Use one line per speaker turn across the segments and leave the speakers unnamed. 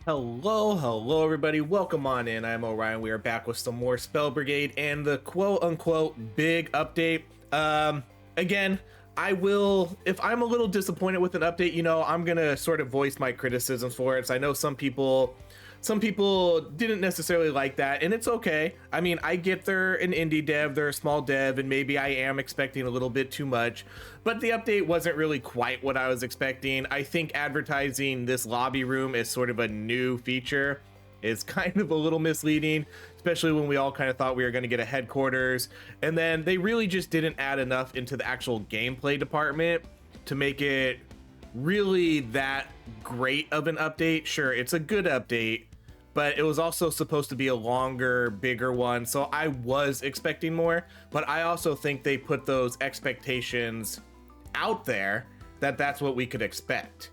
Hello, everybody. Welcome on in. I'm Orion. We are back with some more Spell Brigade and the quote-unquote big update. Again, I will, if I'm a little disappointed with an update, I'm gonna sort of voice my criticisms for it. So I know some people didn't necessarily like that, and it's okay. I mean, I get they're an indie dev, they're a small dev, and maybe I am expecting a little bit too much, but the update wasn't really quite what I was expecting. I think advertising this lobby room as sort of a new feature is kind of a little misleading, especially when we all kind of thought we were going to get a headquarters, and then they really just didn't add enough into the actual gameplay department to make it really that great of an update. Sure, it's a good update, but it was also supposed to be a longer, bigger one, so I was expecting more, but I also think they put those expectations out there that's what we could expect.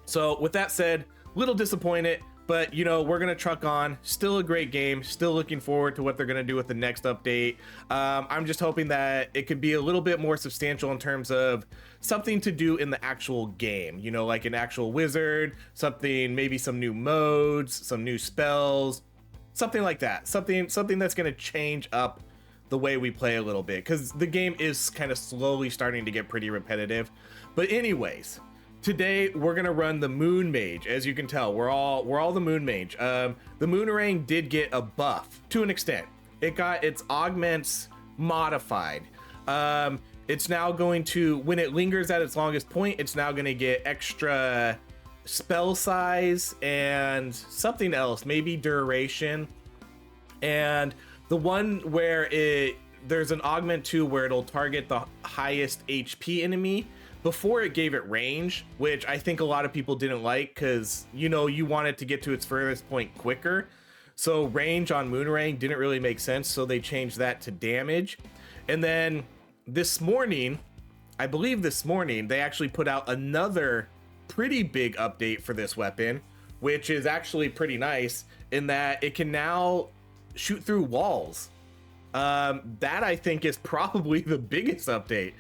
So with that said, little disappointed, but we're gonna truck on. Still a great game, still looking forward to what they're gonna do with the next update. I'm just hoping that it could be a little bit more substantial in terms of something to do in the actual game, like an actual wizard, something, maybe some new modes, some new spells, something like that, something that's gonna change up the way we play a little bit, because the game is kind of slowly starting to get pretty repetitive. But anyways, today we're gonna run the Moon Mage. As you can tell, we're all the Moon Mage. The Moonerang did get a buff to an extent. It got its augments modified. It's now going to, when it lingers at its longest point, it's now gonna get extra spell size and something else, maybe duration. And the one where there's an augment too, where it'll target the highest HP enemy. Before it gave it range, which I think a lot of people didn't like, because you want it to get to its furthest point quicker. So range on Moonerang didn't really make sense, so they changed that to damage. And then this morning, I believe this morning, they actually put out another pretty big update for this weapon, which is actually pretty nice in that it can now shoot through walls. That I think is probably the biggest update.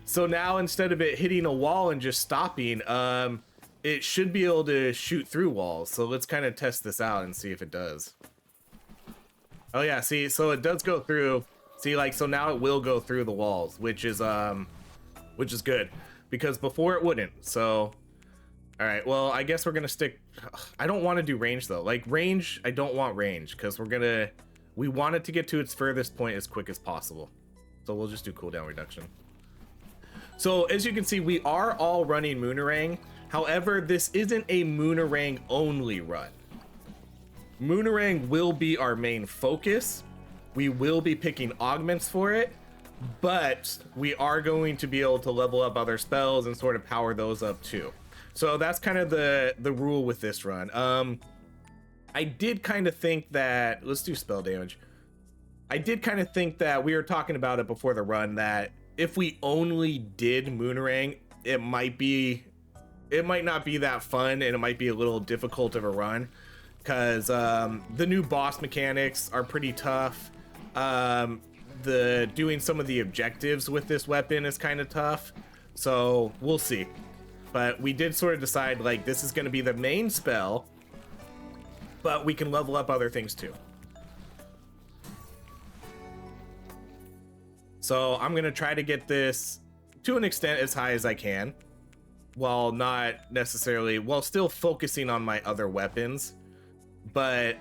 So now instead of it hitting a wall and just stopping, it should be able to shoot through walls. So let's kind of test this out and see if it does. Oh yeah, see, so it does go through. See, so now it will go through the walls, which is good, because before it wouldn't. So, all right, well, I guess we're gonna stick. I don't want to do range though. Range, I don't want range, because we want it to get to its furthest point as quick as possible. So we'll just do cooldown reduction. So as you can see, we are all running Moonerang. However, this isn't a Moonerang only run. Moonerang will be our main focus. We will be picking augments for it, but we are going to be able to level up other spells and sort of power those up too. So that's kind of the rule with this run. I did kind of think that, let's do spell damage. I did kind of think that, we were talking about it before the run, that if we only did Moonerang, it might not be that fun, and it might be a little difficult of a run, because the new boss mechanics are pretty tough. Doing some of the objectives with this weapon is kind of tough, so we'll see. But we did sort of decide, this is going to be the main spell, but we can level up other things too. So I'm going to try to get this to an extent as high as I can, while still focusing on my other weapons. But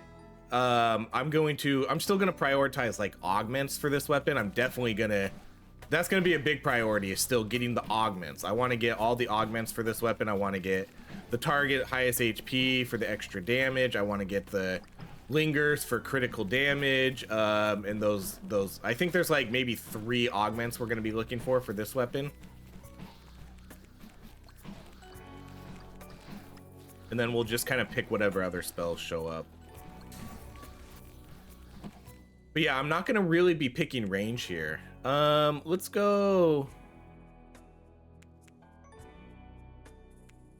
I'm still going to prioritize augments for this weapon. That's going to be a big priority, is still getting the augments. I want to get all the augments for this weapon. I want to get the target highest HP for the extra damage. I want to get the lingers for critical damage, and those I think there's maybe 3 augments we're going to be looking for this weapon. And then we'll just kind of pick whatever other spells show up. But yeah, I'm not going to really be picking range here. Let's go.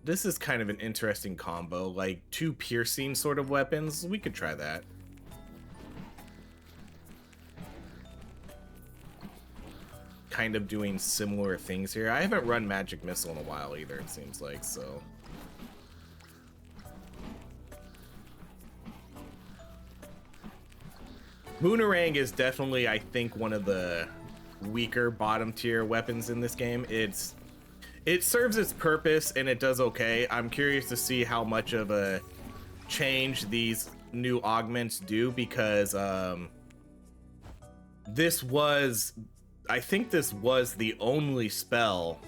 This is kind of an interesting combo, 2 piercing sort of weapons. We could try that. Kind of doing similar things here. I haven't run Magic Missile in a while either, it seems like, so. Moonerang is definitely, I think, one of the weaker bottom tier weapons in this game. It serves its purpose and it does okay. I'm curious to see how much of a change these new augments do, because I think this was the only spell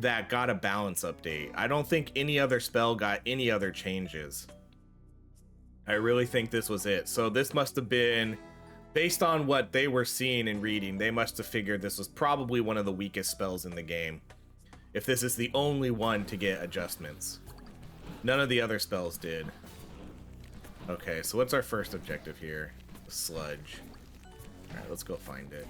that got a balance update. I don't think any other spell got any other changes. I really think this was it. So this must have been, based on what they were seeing and reading, they must have figured this was probably one of the weakest spells in the game, if this is the only one to get adjustments. None of the other spells did. Okay, so what's our first objective here? The sludge. Alright, let's go find it.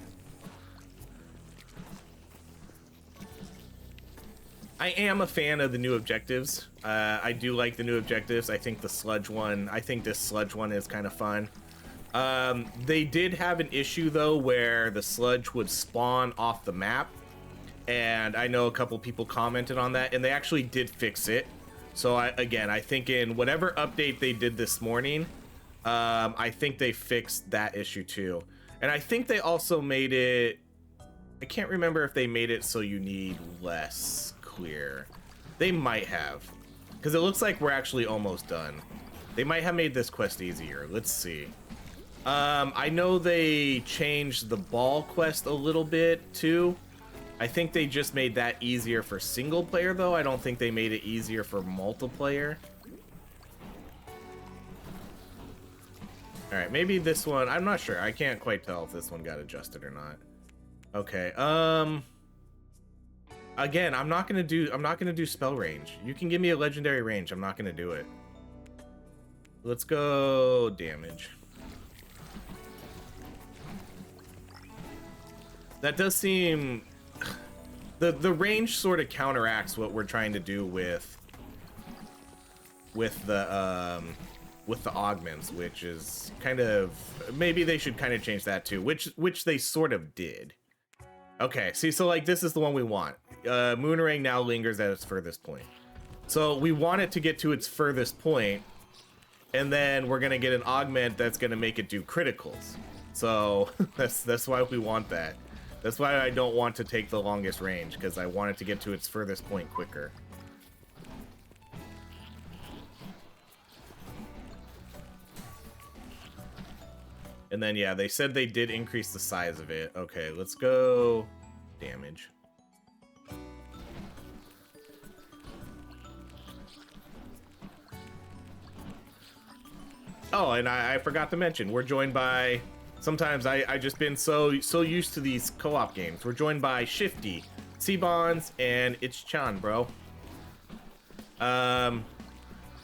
I am a fan of the new objectives. I do like the new objectives. I think this sludge one is kind of fun. They did have an issue though where the sludge would spawn off the map, and I know a couple people commented on that, and they actually did fix it. So I think in whatever update they did this morning, I think they fixed that issue too. And I think they also made it, I can't remember if they made it so you need less clear. They might have, because it looks like we're actually almost done. They might have made this quest easier. Let's see. I know they changed the ball quest a little bit too. I think they just made that easier for single player though. I don't think they made it easier for multiplayer. All right, maybe this one, I'm not sure. I can't quite tell if this one got adjusted or not. Okay, again, I'm not gonna do spell range. You can give me a legendary range, I'm not gonna do it. Let's go damage. That does seem, the range sort of counteracts what we're trying to do with the augments, which is kind of, maybe they should kind of change that too, which they sort of did. Okay, see, so like this is the one we want. Moonerang now lingers at its furthest point. So we want it to get to its furthest point, and then we're gonna get an augment that's gonna make it do criticals. So that's why we want that. That's why I don't want to take the longest range, because I want it to get to its furthest point quicker. And then, yeah, they said they did increase the size of it. Okay, let's go damage. Oh, and I forgot to mention, we're joined by, sometimes I just been so used to these co-op games. We're joined by Shifty, C-Bonds, and it's Chan, bro.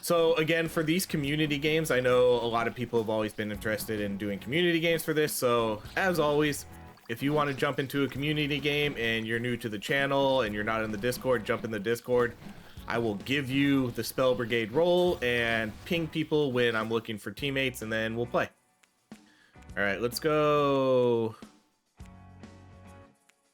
So again, for these community games, I know a lot of people have always been interested in doing community games for this. So as always, if you want to jump into a community game and you're new to the channel and you're not in the Discord, jump in the Discord. I will give you the Spell Brigade role and ping people when I'm looking for teammates, and then we'll play. All right, let's go.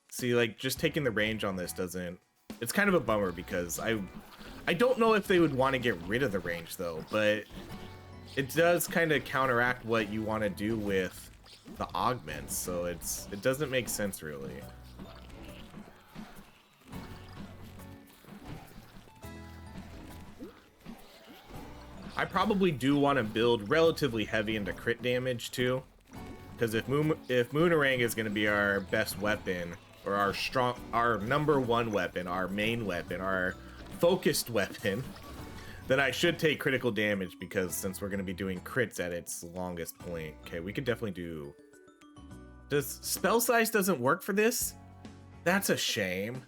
See, like, just taking the range on this doesn't, it's kind of a bummer, because I don't know if they would want to get rid of the range though, but it does kind of counteract what you want to do with the augments, so it doesn't make sense really. I probably do want to build relatively heavy into crit damage too, because if Moonerang is going to be our best weapon, or our number one weapon, our main weapon, our focused weapon, then I should take critical damage, because since we're going to be doing crits at its longest point. Okay, we could definitely do... Does spell size doesn't work for this? That's a shame.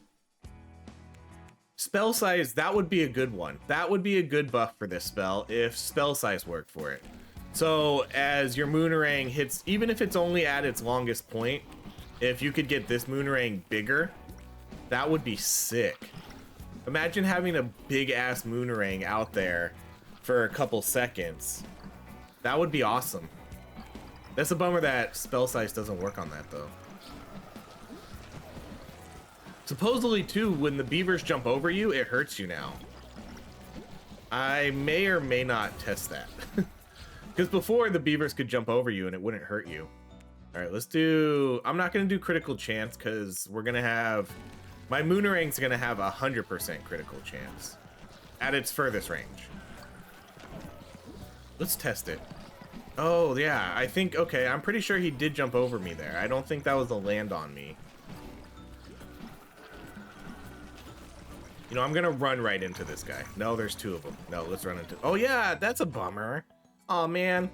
Spell size, that would be a good one. That would be a good buff for this spell if spell size worked for it. So as your Moonerang hits, even if it's only at its longest point, if you could get this Moonerang bigger, that would be sick. Imagine having a big ass Moonerang out there for a couple seconds. That would be awesome. That's a bummer that spell size doesn't work on that though. Supposedly too, when the beavers jump over you, it hurts you now. I may or may not test that. Because before, the beavers could jump over you and it wouldn't hurt you. All right, let's do... I'm not going to do critical chance because we're going to have... My Moonerang's going to have 100% critical chance at its furthest range. Let's test it. Oh, yeah, I think... Okay, I'm pretty sure he did jump over me there. I don't think that was a land on me. You know, I'm going to run right into this guy. No, there's two of them. No, let's run into... Oh, yeah, that's a bummer. Oh, man.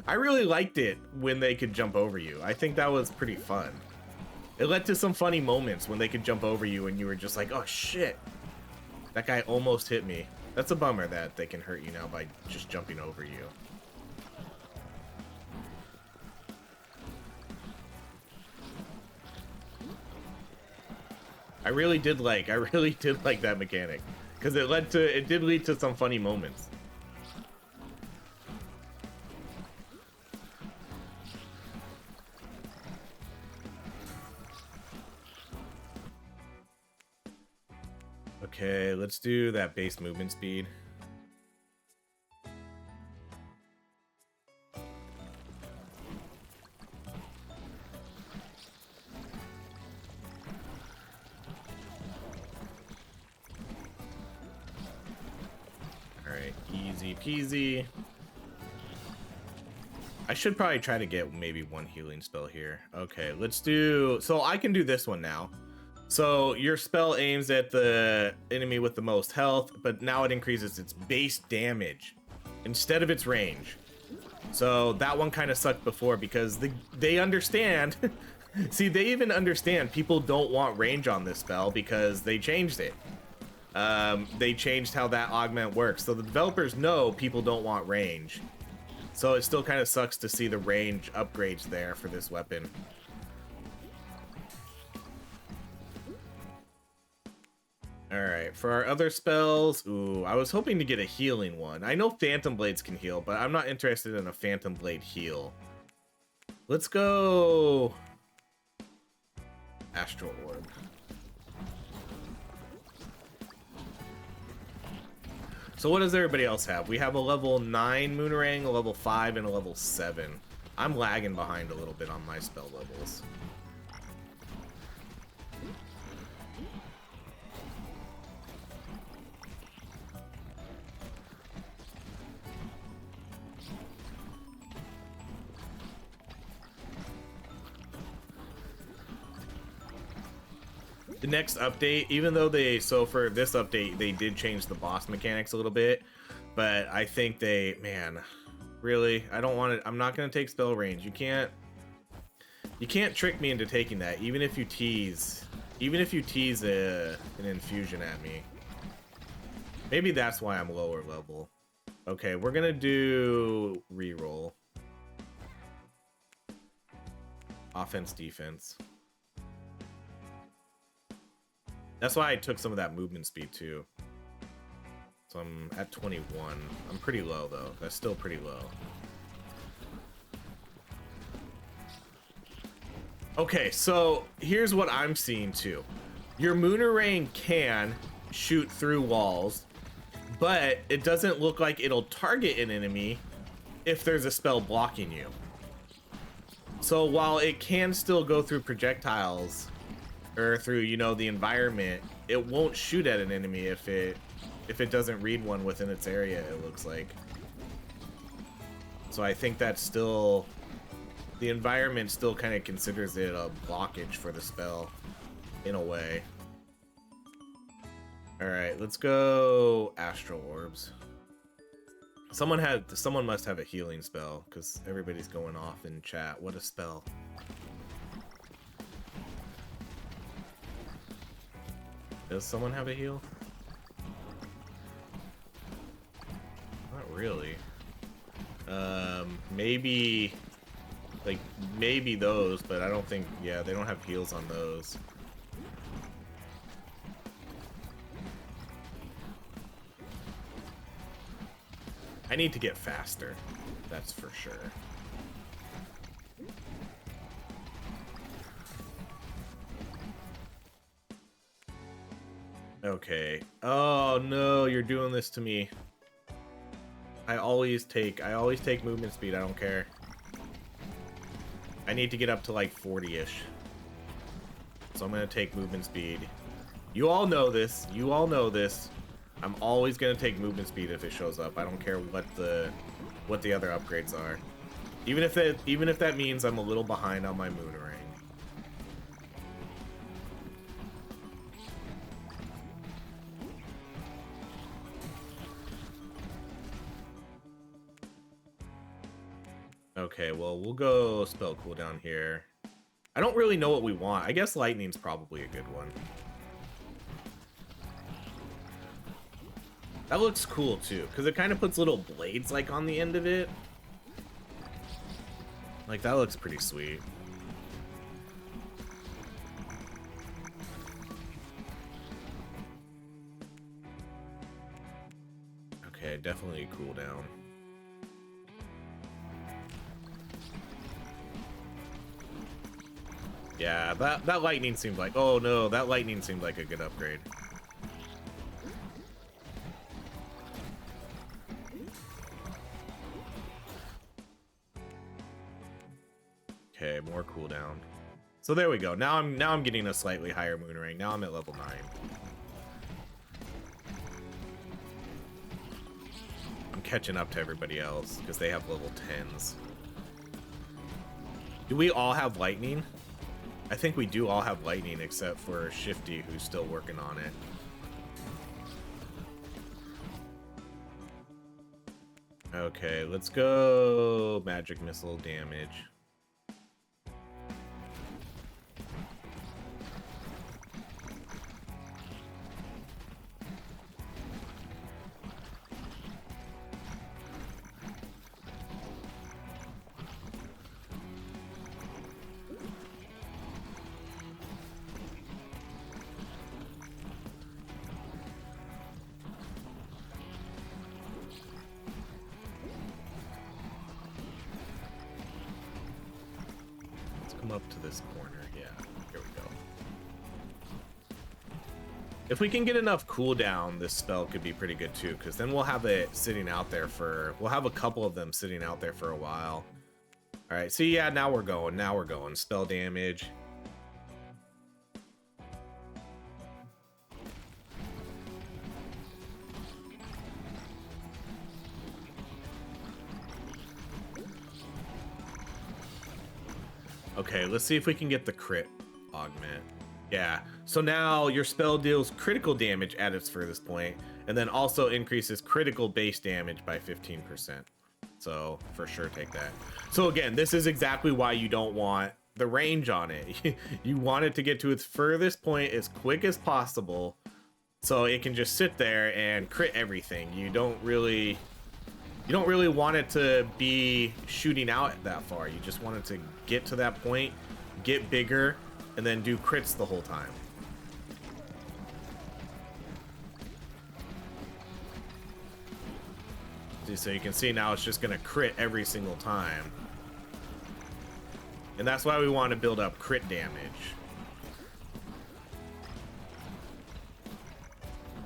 I really liked it when they could jump over you. I think that was pretty fun. It led to some funny moments when they could jump over you and you were just like, oh shit, that guy almost hit me. That's a bummer that they can hurt you now by just jumping over you. I really did like that mechanic because it did lead to some funny moments. Okay, let's do that base movement speed. Alright, easy peasy. I should probably try to get maybe one healing spell here. Okay, let's do... So I can do this one now. So your spell aims at the enemy with the most health, but now it increases its base damage instead of its range. So that one kind of sucked before because they understand. See, they even understand people don't want range on this spell because they changed it. They changed how that augment works. So the developers know people don't want range. So it still kind of sucks to see the range upgrades there for this weapon. Alright, for our other spells, ooh, I was hoping to get a healing one. I know Phantom Blades can heal, but I'm not interested in a Phantom Blade heal. Let's go... Astral Orb. So what does everybody else have? We have a level 9 Moonerang, a level 5, and a level 7. I'm lagging behind a little bit on my spell levels. The next update, even though for this update, they did change the boss mechanics a little bit, but I think man, really, I don't want it. I'm not going to take spell range. You can't trick me into taking that, even if you tease an infusion at me. Maybe that's why I'm lower level. Okay, we're going to do reroll. Offense, defense. That's why I took some of that movement speed too. So I'm at 21. I'm pretty low though. That's still pretty low. Okay, so here's what I'm seeing too. Your Moonerang can shoot through walls, but it doesn't look like it'll target an enemy if there's a spell blocking you. So while it can still go through projectiles or through, you know, the environment, it won't shoot at an enemy if it doesn't read one within its area, it looks like. So I think that's still, the environment still kind of considers it a blockage for the spell in a way. All right, let's go Astral Orbs. Someone must have a healing spell because everybody's going off in chat. What a spell. Does someone have a heal? Not really. Maybe those, but I don't think, yeah, they don't have heals on those. I need to get faster, that's for sure. Okay. Oh no, you're doing this to me. I always take movement speed. I don't care. I need to get up to like 40-ish. So I'm gonna take movement speed. You all know this. You all know this. I'm always gonna take movement speed if it shows up. I don't care what the other upgrades are. Even if that means I'm a little behind on my Moonerang. Okay, well, we'll go spell cooldown here. I don't really know what we want. I guess lightning's probably a good one. That looks cool too, because it kind of puts little blades like on the end of it. Like, that looks pretty sweet. Okay, definitely cooldown. Yeah, that lightning seemed like... Oh no, that lightning seemed like a good upgrade. Okay, more cooldown. So there we go. Now I'm getting a slightly higher Moonerang. Now I'm at level 9. I'm catching up to everybody else because they have level 10s. Do we all have lightning? I think we do all have lightning except for Shifty, who's still working on it. Okay, let's go magic missile damage. Up to this corner. Yeah, here we go. If we can get enough cooldown, this spell could be pretty good too, because then we'll have it sitting out there for... We'll have a couple of them sitting out there for a while. All right, see, yeah, now we're going. Now we're going. Spell damage. Okay, let's see if we can get the crit augment. Yeah, so now your spell deals critical damage at its furthest point, and then also increases critical base damage by 15%. So for sure take that. So again, this is exactly why you don't want the range on it. You want it to get to its furthest point as quick as possible, so it can just sit there and crit everything. You don't really want it to be shooting out that far. You just want it to get to that point, get bigger, and then do crits the whole time. So you can see now it's just going to crit every single time. And that's why we want to build up crit damage.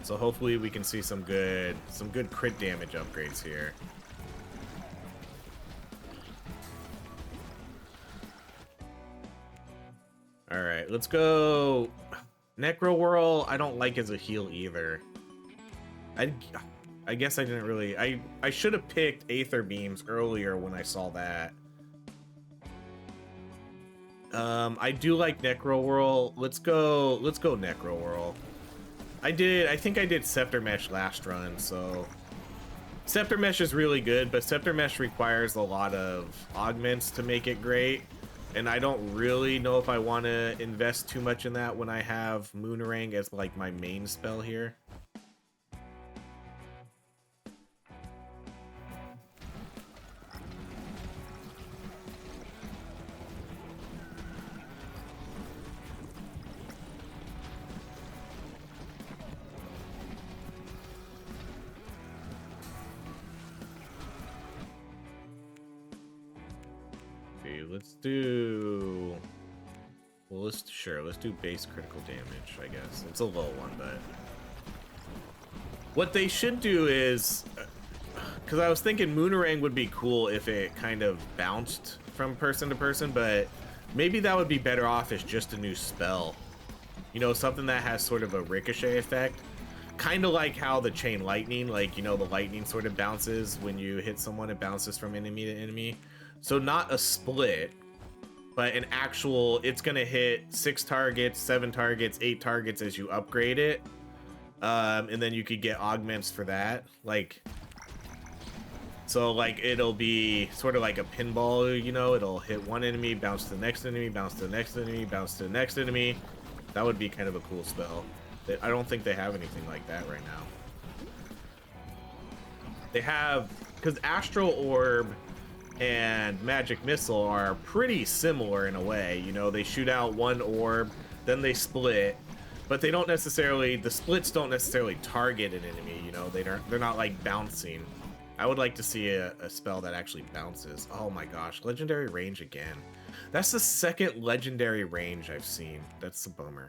So hopefully we can see some good crit damage upgrades here. All right, let's go. Necro Whirl, I don't like as a heal either. I guess I didn't really... I should have picked Aether Beams earlier when I saw that. I do like Necro Whirl. Let's go Necro Whirl. I think I did Scepter Mesh last run, so... Scepter Mesh is really good, but Scepter Mesh requires a lot of augments to make it great. And I don't really know if I want to invest too much in that when I have Moonerang as like my main spell here. Let's do... Well, let's do base critical damage, I guess. It's a low one, but... What they should do is... because I was thinking Moonerang would be cool if it kind of bounced from person to person, but maybe that would be better off as just a new spell. You know, something that has sort of a ricochet effect. Kind of like how the chain lightning, like, you know, the lightning sort of bounces when you hit someone, it bounces from enemy to enemy. So not a split, but an actual, it's gonna hit 6 targets, 7 targets, 8 targets as you upgrade it. And then you could get augments for that. Like, so like it'll be sort of like a pinball, you know, it'll hit one enemy, bounce to the next enemy, bounce to the next enemy, bounce to the next enemy. That would be kind of a cool spell. I don't think they have anything like that right now. They have, because Astral Orb and Magic Missile are pretty similar in a way. You know, they shoot out one orb, then they split, but they don't necessarily, the splits don't necessarily target an enemy, you know, they're not like bouncing. I would like to see a spell that actually bounces. Oh my gosh, legendary range again. That's the second legendary range I've seen. That's a bummer.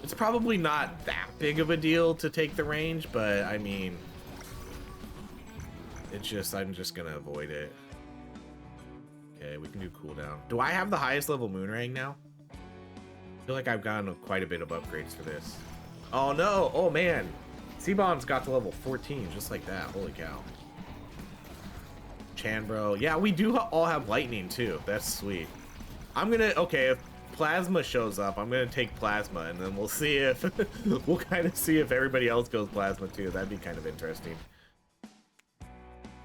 It's probably not that big of a deal to take the range, but I mean, it's just, I'm just gonna avoid it. Okay, we can do cooldown. Do I have the highest level Moonerang now? I feel like I've gotten quite a bit of upgrades for this. Oh no, oh man. C-Bomb's got to level 14, just like that, holy cow. Chanbro, yeah, we do all have lightning too, that's sweet. I'm gonna, okay, if Plasma shows up, I'm gonna take Plasma, and then we'll see if we'll kind of see if everybody else goes Plasma too. That'd be kind of interesting.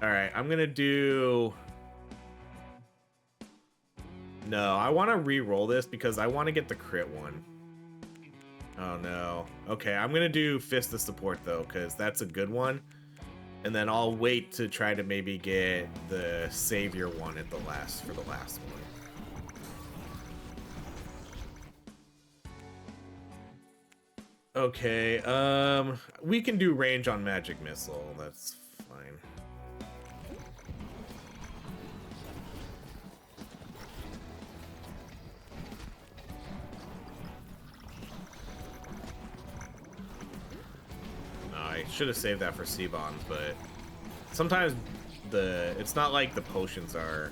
All right, I'm gonna do. No, I want to re-roll this because I want to get the crit one. Oh no. Okay, I'm gonna do Fist of Support though, because that's a good one. And then I'll wait to try to maybe get the Savior one at the last for the last one. Okay, we can do range on Magic Missile, that's fine. I should have saved that for C-Bombs, but sometimes it's not like the potions are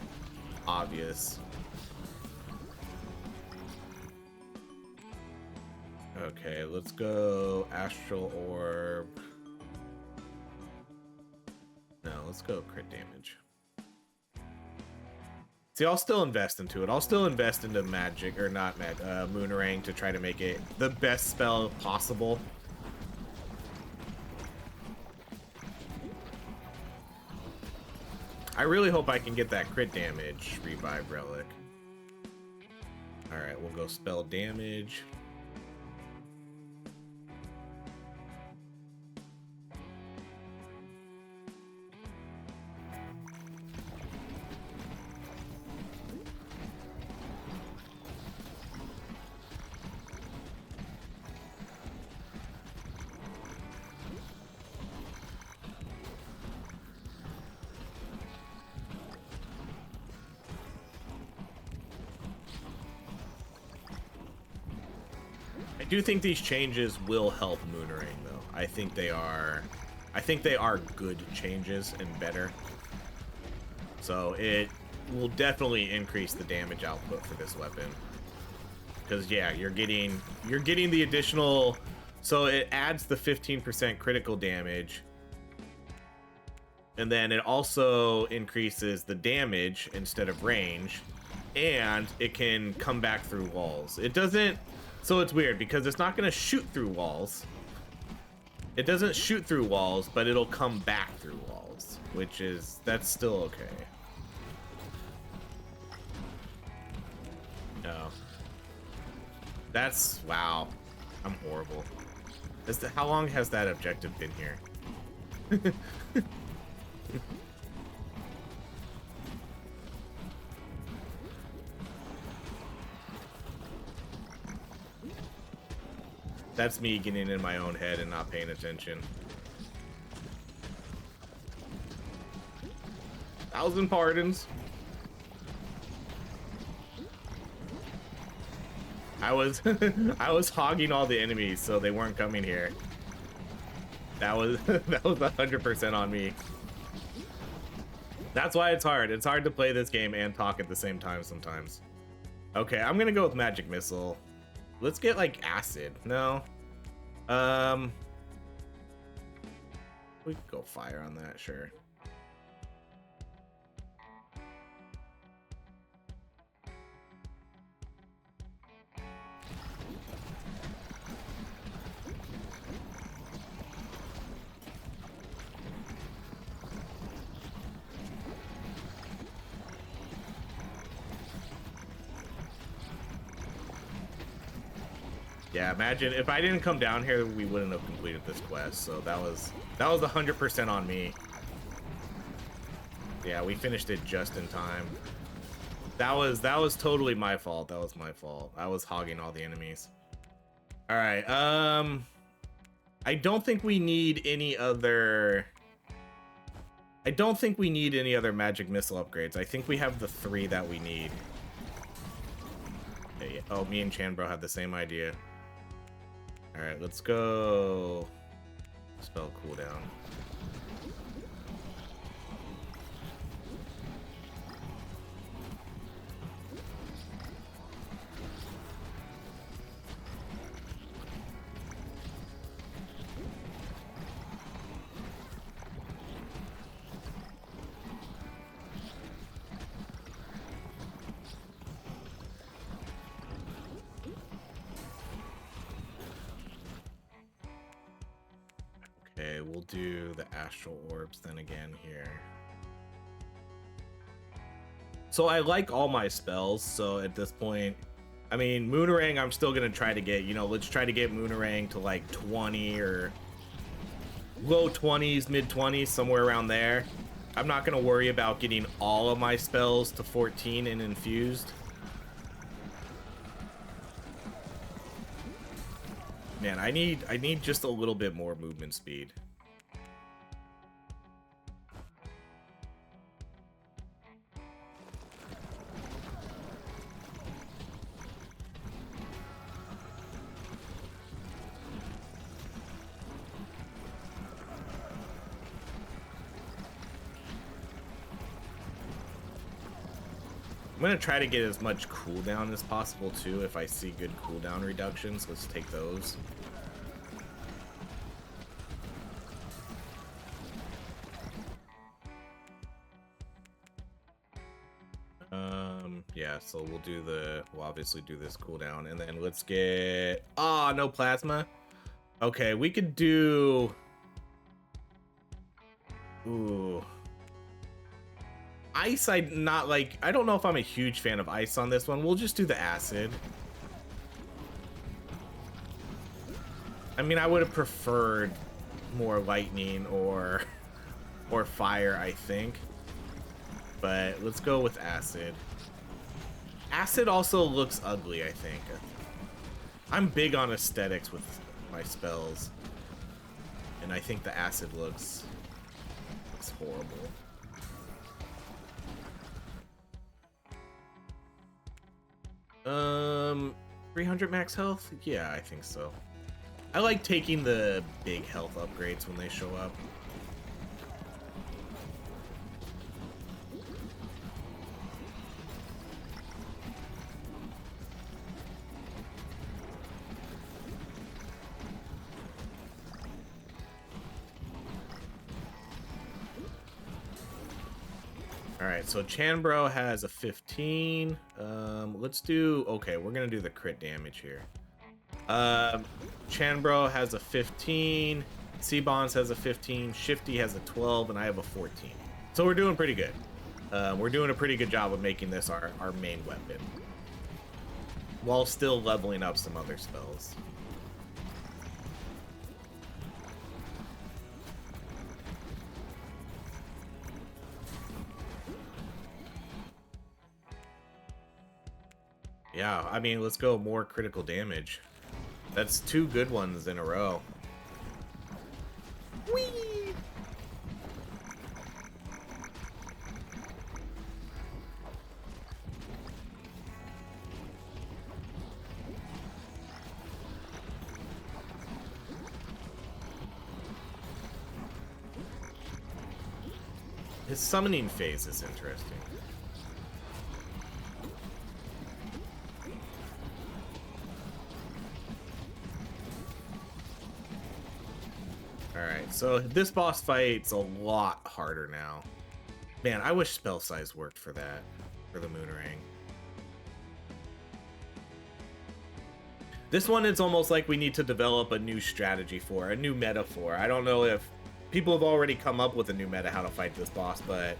obvious. Okay, let's go Astral Orb. No, let's go crit damage. See, I'll still invest into it. I'll still invest into magic, or not Moonerang, to try to make it the best spell possible. I really hope I can get that crit damage revive relic. Alright, we'll go spell damage. I do think these changes will help Moonerang, though. I think they are good changes and better. So it will definitely increase the damage output for this weapon. Because yeah, you're getting the additional, so it adds the 15% critical damage. And then it also increases the damage instead of range, and it can come back through walls. It doesn't. So it's weird because it's not going to shoot through walls. It doesn't shoot through walls, but it'll come back through walls, that's still okay. No. That's, wow. I'm horrible. How long has that objective been here? That's me getting in my own head and not paying attention. 1,000 pardons. I was I was hogging all the enemies so they weren't coming here. That was that was 100% on me. That's why it's hard. It's hard to play this game and talk at the same time sometimes. Okay, I'm gonna go with magic missile. Let's get like acid. No. We could go fire on that, sure. Yeah, imagine if I didn't come down here, we wouldn't have completed this quest. So that was 100% on me. Yeah, we finished it just in time. That was totally my fault. That was my fault. I was hogging all the enemies. All right. I don't think we need any other. I don't think we need any other magic missile upgrades. I think we have the 3 that we need. Hey, oh, me and Chanbro had the same idea. All right, let's go. Spell cooldown. Okay, we'll do the astral orbs then again here. So I like all my spells, so at this point, I mean, Moonerang I'm still gonna try to get, you know, let's try to get Moonerang to like 20 or low 20s, mid 20s, somewhere around there. I'm not gonna worry about getting all of my spells to 14 and infused. Man, I need just a little bit more movement speed. I'm gonna try to get as much cooldown as possible too. If I see good cooldown reductions, let's take those. Yeah, so we'll obviously do this cooldown, and then let's get, no plasma. Okay, we could do, ooh, ice. I don't know if I'm a huge fan of ice on this one. We'll just do the acid. I mean, I would have preferred more lightning or fire, I think, but let's go with acid. Acid also looks ugly, I think. I'm big on aesthetics with my spells, and I think the acid looks horrible. Um, 300 max health? Yeah, I think so. I like taking the big health upgrades when they show up. Alright, so Chanbro has a 15. Let's do... Okay, we're gonna do the crit damage here. Chanbro has a 15. C-Bonds has a 15. Shifty has a 12, and I have a 14. So we're doing pretty good. We're doing a pretty good job of making this our main weapon, while still leveling up some other spells. Yeah, I mean, let's go more critical damage. That's 2 good ones in a row. Whee! His summoning phase is interesting. Alright, so this boss fight's a lot harder now. Man, I wish spell size worked for that, for the Moonerang. This one, it's almost like we need to develop a new strategy for, a new meta for. I don't know if people have already come up with a new meta how to fight this boss, but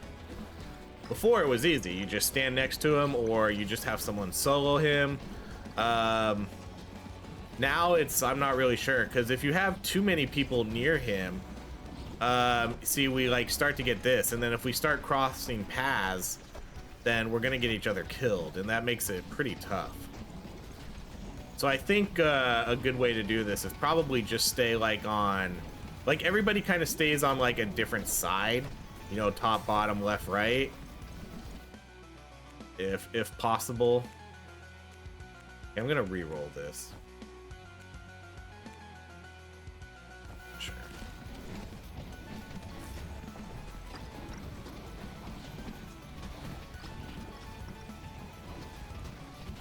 before it was easy. You just stand next to him, or you just have someone solo him. Now it's, I'm not really sure, because if you have too many people near him, see, we like start to get this, and then if we start crossing paths, then we're gonna get each other killed, and that makes it pretty tough. So I think a good way to do this is probably just stay like on, like everybody kind of stays on like a different side, you know, top, bottom, left, right, if possible. Okay, I'm gonna re-roll this. Sure.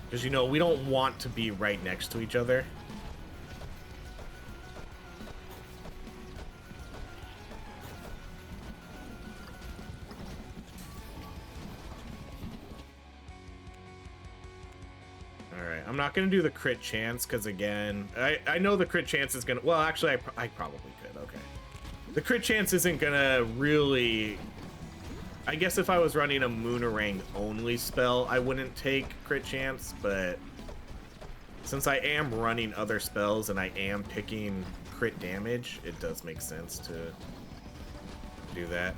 Because, you know, we don't want to be right next to each other. Alright, I'm not going to do the crit chance, because, again, I know the crit chance is going to... Well, actually, I probably could, okay. The crit chance isn't going to really... I guess if I was running a Moonerang only spell, I wouldn't take crit chance, but since I am running other spells and I am picking crit damage, it does make sense to do that.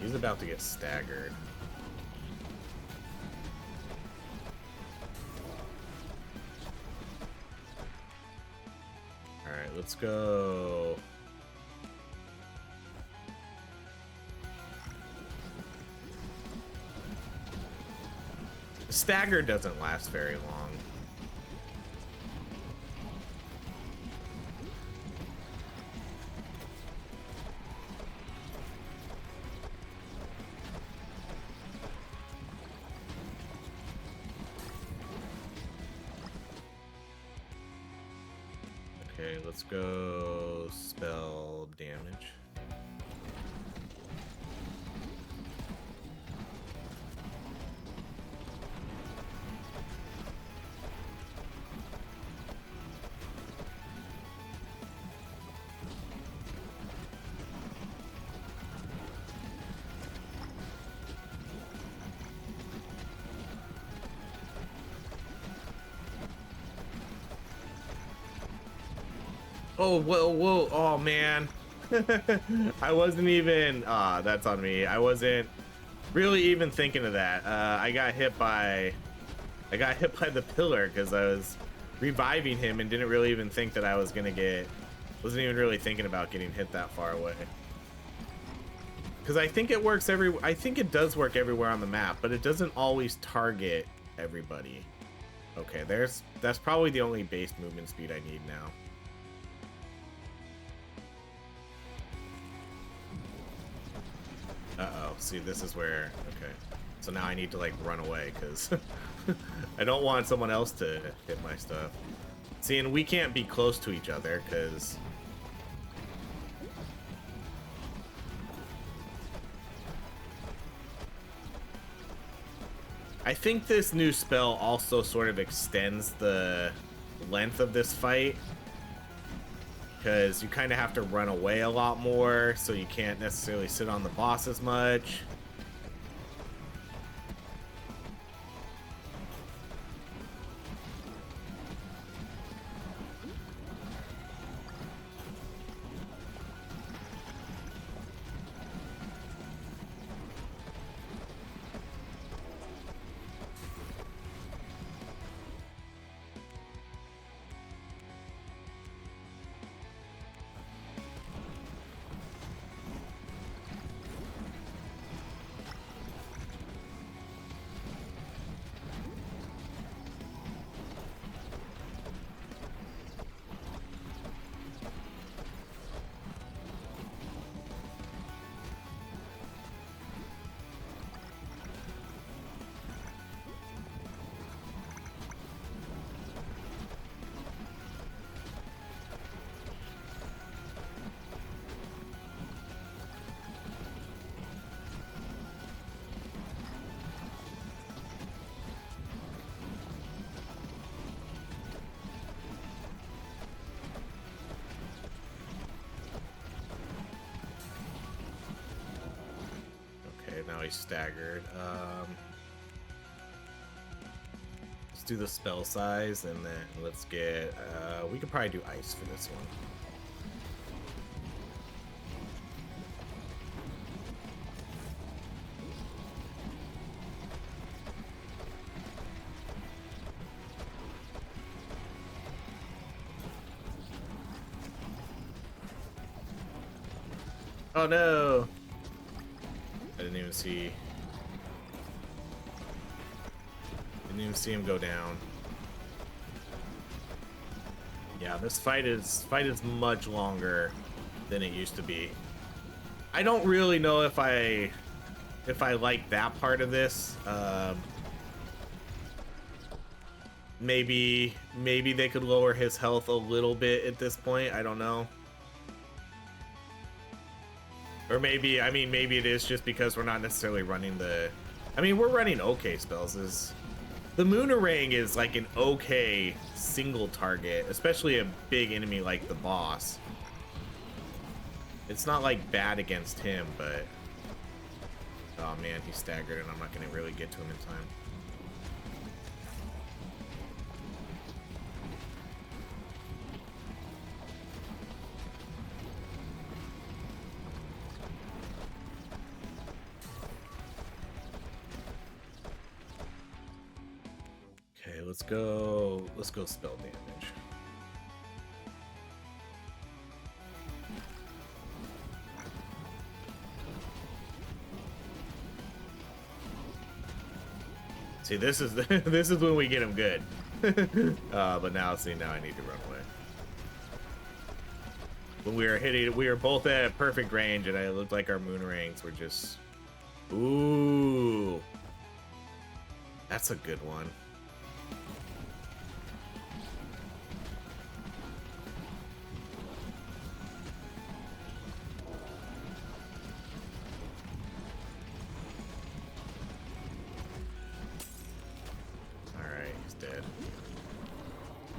He's about to get staggered. Alright, let's go. Stagger doesn't last very long. Okay, let's go spell damage. Oh, whoa, oh man. I wasn't even, that's on me. I wasn't really even thinking of that. I got hit by the pillar because I was reviving him and didn't really even think that I was gonna wasn't even really thinking about getting hit that far away. Because I think it does work everywhere on the map, but it doesn't always target everybody. Okay, that's probably the only base movement speed I need now. Uh-oh, see, this is where, okay. So now I need to, like, run away, because I don't want someone else to hit my stuff. See, and we can't be close to each other, because... I think this new spell also sort of extends the length of this fight, because you kind of have to run away a lot more, so you can't necessarily sit on the boss as much. he's staggered. Let's do the spell size, and then let's get... we could probably do ice for this one. Oh no! I didn't even see him go down. Yeah, this fight is much longer than it used to be. I don't really know if I like that part of this. Maybe they could lower his health a little bit at this point. I don't know. Or maybe, I mean, maybe it is just because we're not necessarily running the... I mean, we're running okay spells. The Moonerang is like an okay single target, especially a big enemy like the boss. It's not like bad against him, but... Oh man, he's staggered and I'm not going to really get to him in time. Let's go spell damage. See, this is this is when we get him good. But now, see, now I need to run away. When we were both at perfect range, and it looked like our Moonerangs were just... Ooh, that's a good one.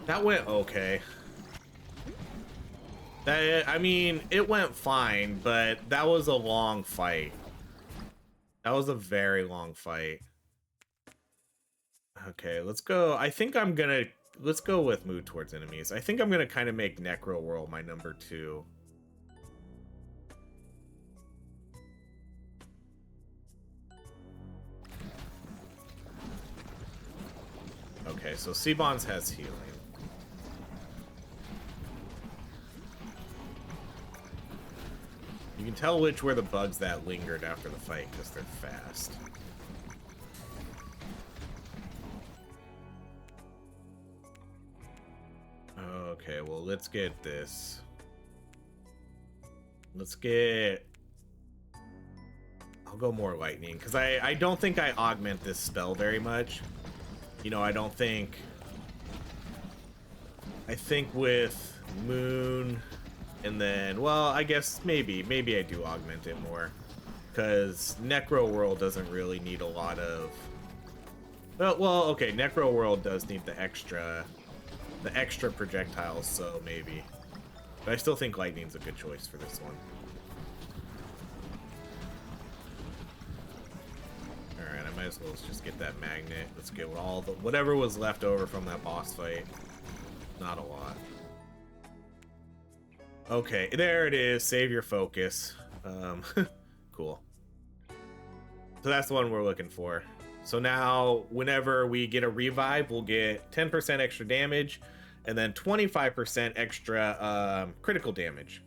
That went okay. I mean, it went fine, but that was a long fight. That was a very long fight. Okay, let's go. I think I'm gonna... Let's go with move towards enemies. I think I'm gonna kind of make Necro World my number 2. Okay, so Seabons has healing. You can tell which were the bugs that lingered after the fight because they're fast. Okay, well, let's get this. Let's get... I'll go more lightning because I don't think I augment this spell very much. You know, I think with Moon and then, well, I guess maybe I do augment it more because Necro World doesn't really need a lot of, well, okay, Necro World does need the extra projectiles, so maybe, but I still think lightning's a good choice for this one. Might as well just get that magnet. Let's get all the whatever was left over from that boss fight. Not a lot. Okay, there it is. Save your focus. Cool. So that's the one we're looking for. So now, whenever we get a revive, we'll get 10% extra damage, and then 25% extra critical damage.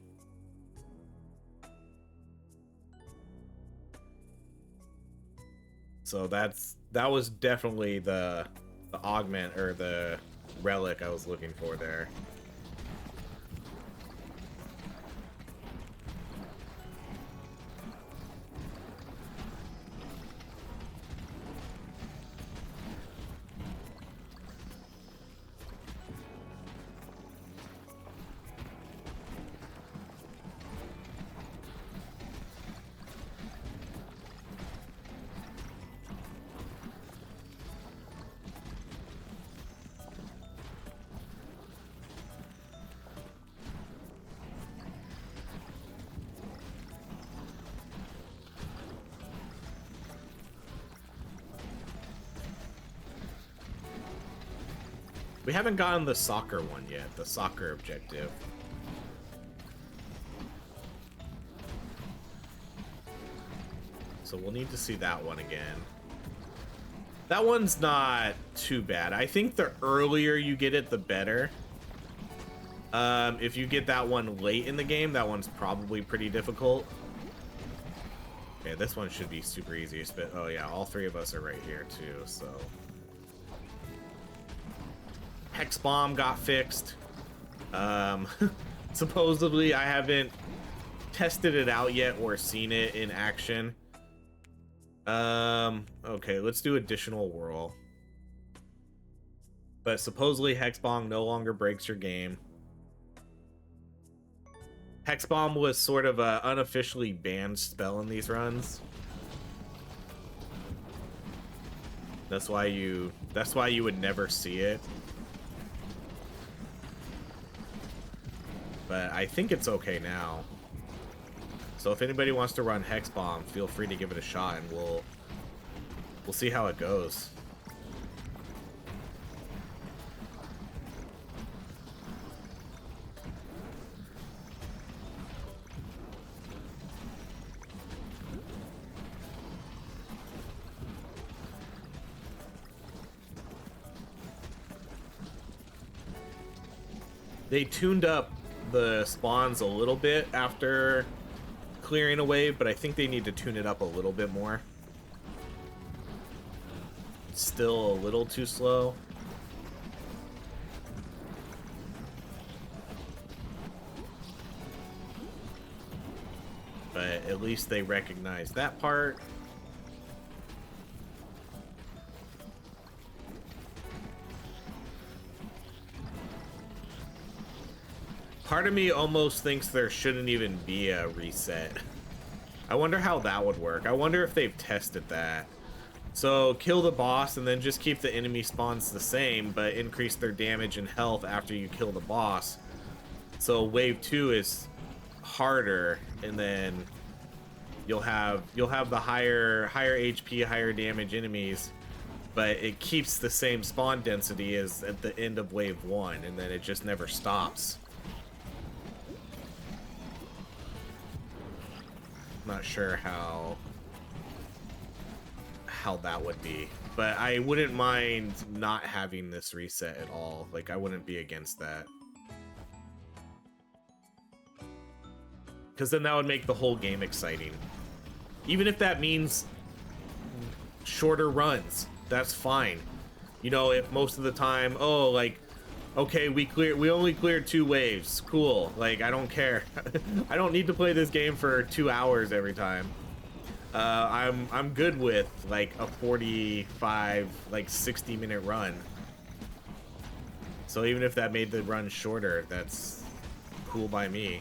So that was definitely the augment or the relic I was looking for there. We haven't gotten the soccer one yet, the soccer objective. So we'll need to see that one again. That one's not too bad. I think the earlier you get it, the better. If you get that one late in the game, that one's probably pretty difficult. Okay, this one should be super easy. Oh yeah, all three of us are right here too, so. Hex bomb got fixed. Supposedly I haven't tested it out yet or seen it in action. Okay, let's do additional whirl. But supposedly Hex bomb no longer breaks your game. Hex bomb was sort of a unofficially banned spell in these runs. That's why you would never see it. But I think it's okay now. So if anybody wants to run Hex bomb, feel free to give it a shot, and we'll see how it goes. They tuned up the spawns a little bit after clearing a wave, but I think they need to tune it up a little bit more. It's still a little too slow. But at least they recognize that part. Part of me almost thinks there shouldn't even be a reset. I wonder how that would work. I wonder if they've tested that. So kill the boss and then just keep the enemy spawns the same, but increase their damage and health after you kill the boss. So wave 2 is harder, and then you'll have the higher HP, higher damage enemies, but it keeps the same spawn density as at the end of wave 1, and then it just never stops. Not sure how that would be, but I wouldn't mind not having this reset at all. Like, I wouldn't be against that, because then that would make the whole game exciting. Even if that means shorter runs, that's fine. You know, if most of the time, oh, like, okay, we only cleared 2 waves, cool, like, I don't care. I don't need to play this game for 2 hours every time. I'm good with like a 45, like 60-minute run. So even if that made the run shorter, that's cool by me.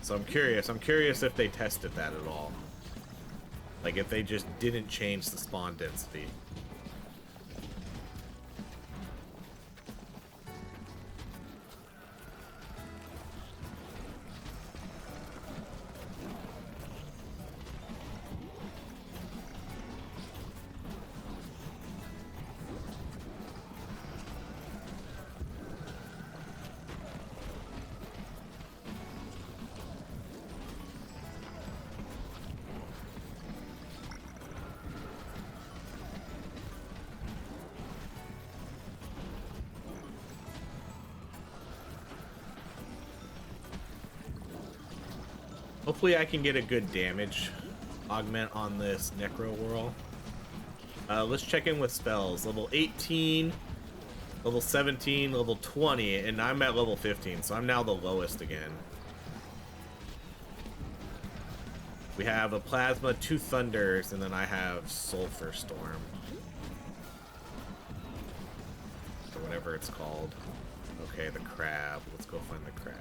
So I'm curious if they tested that at all. Like if they just didn't change the spawn density. Hopefully I can get a good damage augment on this Necro Whirl. Let's check in with spells. Level 18, level 17, level 20, and I'm at level 15, so I'm now the lowest again. We have a Plasma, 2 Thunders, and then I have Sulfur Storm. Or whatever it's called. Okay, the crab. Let's go find the crab.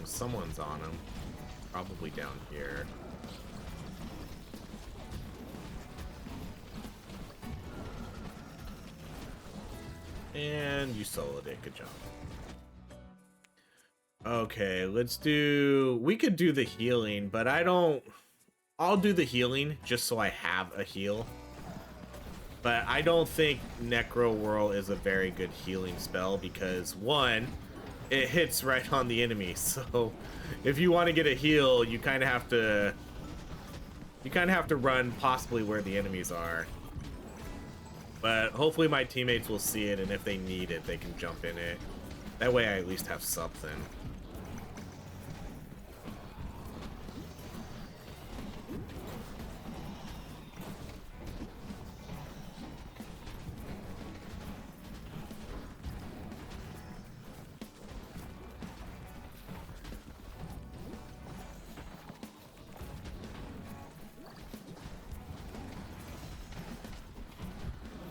Someone's on him. Probably down here. And you soloed it. Good job. Okay, we could do the healing, but I'll do the healing just so I have a heal. But I don't think Necro Whirl is a very good healing spell because, one, it hits right on the enemy. So if you want to get a heal, you kind of have to run possibly where the enemies are. But hopefully my teammates will see it, and if they need it, they can jump in it. That way I at least have something.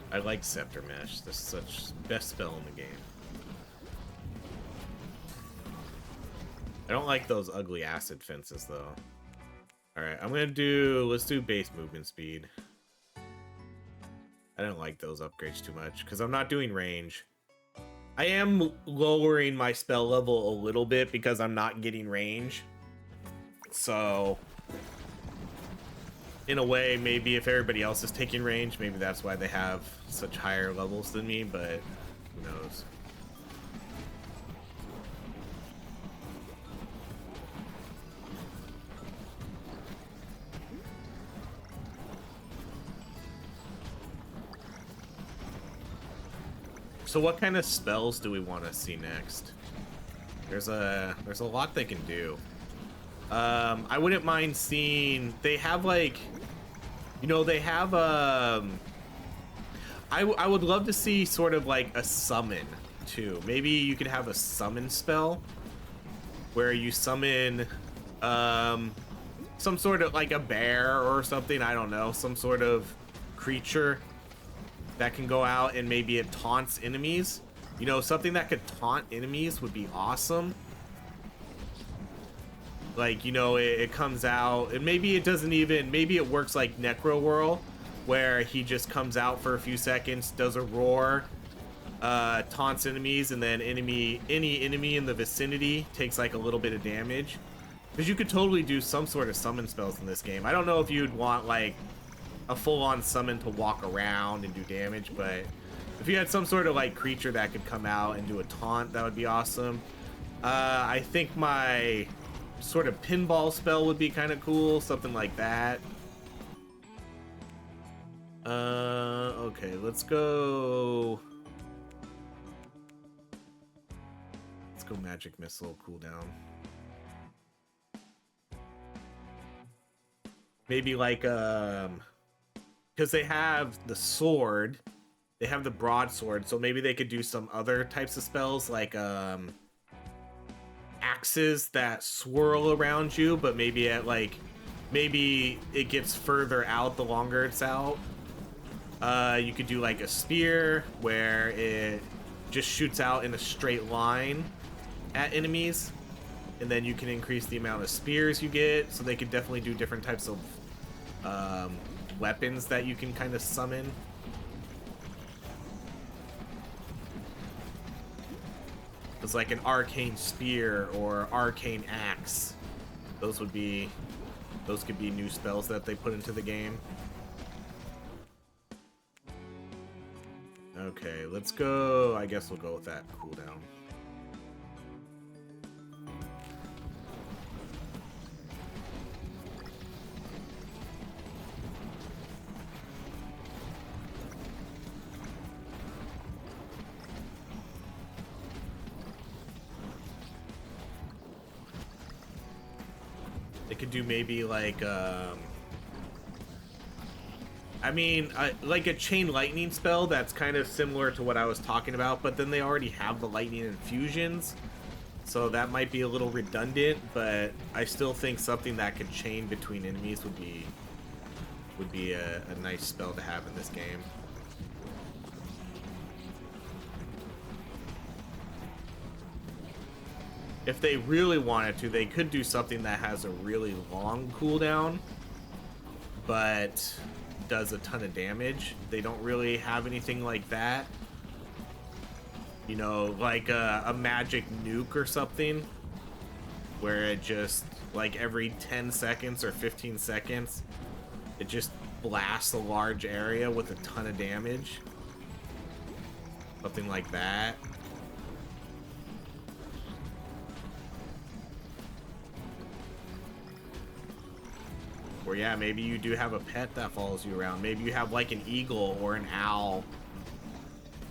I like Scepter Mesh. This is such best spell in the game. I don't like those ugly acid fences though. Alright, let's do base movement speed. I don't like those upgrades too much because I'm not doing range. I am lowering my spell level a little bit because I'm not getting range. So in a way, maybe if everybody else is taking range, maybe that's why they have such higher levels than me, but who knows. So what kind of spells do we want to see next? There's a lot they can do. I wouldn't mind seeing, they have like, you know, they have I would love to see sort of like a summon too. Maybe you could have a summon spell where you summon some sort of like a bear or something, I don't know, some sort of creature that can go out and maybe it taunts enemies. You know, something that could taunt enemies would be awesome. Like, you know, it comes out, and maybe it doesn't even, maybe it works like Necro Whirl, where he just comes out for a few seconds, does a roar, taunts enemies, and then any enemy in the vicinity takes like a little bit of damage. Because you could totally do some sort of summon spells in this game. I don't know if you'd want like a full-on summon to walk around and do damage, but if you had some sort of like creature that could come out and do a taunt, that would be awesome. I think my sort of pinball spell would be kind of cool, something like that. Okay, let's go magic missile cooldown. Maybe like because they have the sword, they have the broadsword, so maybe they could do some other types of spells like axes that swirl around you, but maybe at like, maybe it gets further out the longer it's out. You could do like a spear where it just shoots out in a straight line at enemies, and then you can increase the amount of spears you get, so they could definitely do different types of weapons that you can kind of summon. It's like an arcane spear or arcane axe. Those could be new spells that they put into the game. Okay, let's go. I guess we'll go with that cooldown. They could do maybe like I mean, like a chain lightning spell that's kind of similar to what I was talking about, but then they already have the lightning infusions, so that might be a little redundant, but I still think something that could chain between enemies would be a nice spell to have in this game. If they really wanted to, they could do something that has a really long cooldown, but does a ton of damage. They don't really have anything like that. You know, like a magic nuke or something. where it just, like, every 10 seconds or 15 seconds, it just blasts a large area with a ton of damage. Something like that. Or yeah, maybe you do have a pet that follows you around. Maybe you have like an eagle or an owl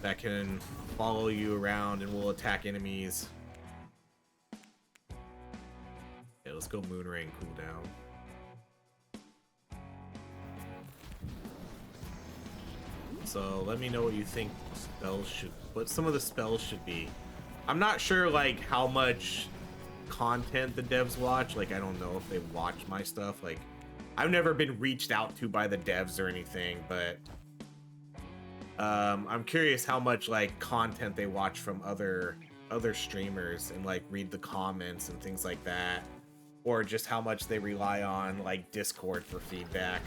that can follow you around and will attack enemies. Yeah, let's go Moonerang cooldown. So let me know what you think spells should, what some of the spells should be. I'm not sure like how much content the devs watch. Like I don't know if they watch my stuff. Like I've never been reached out to by the devs or anything, but I'm curious how much like content they watch from other streamers and like read the comments and things like that, or just how much they rely on like Discord for feedback.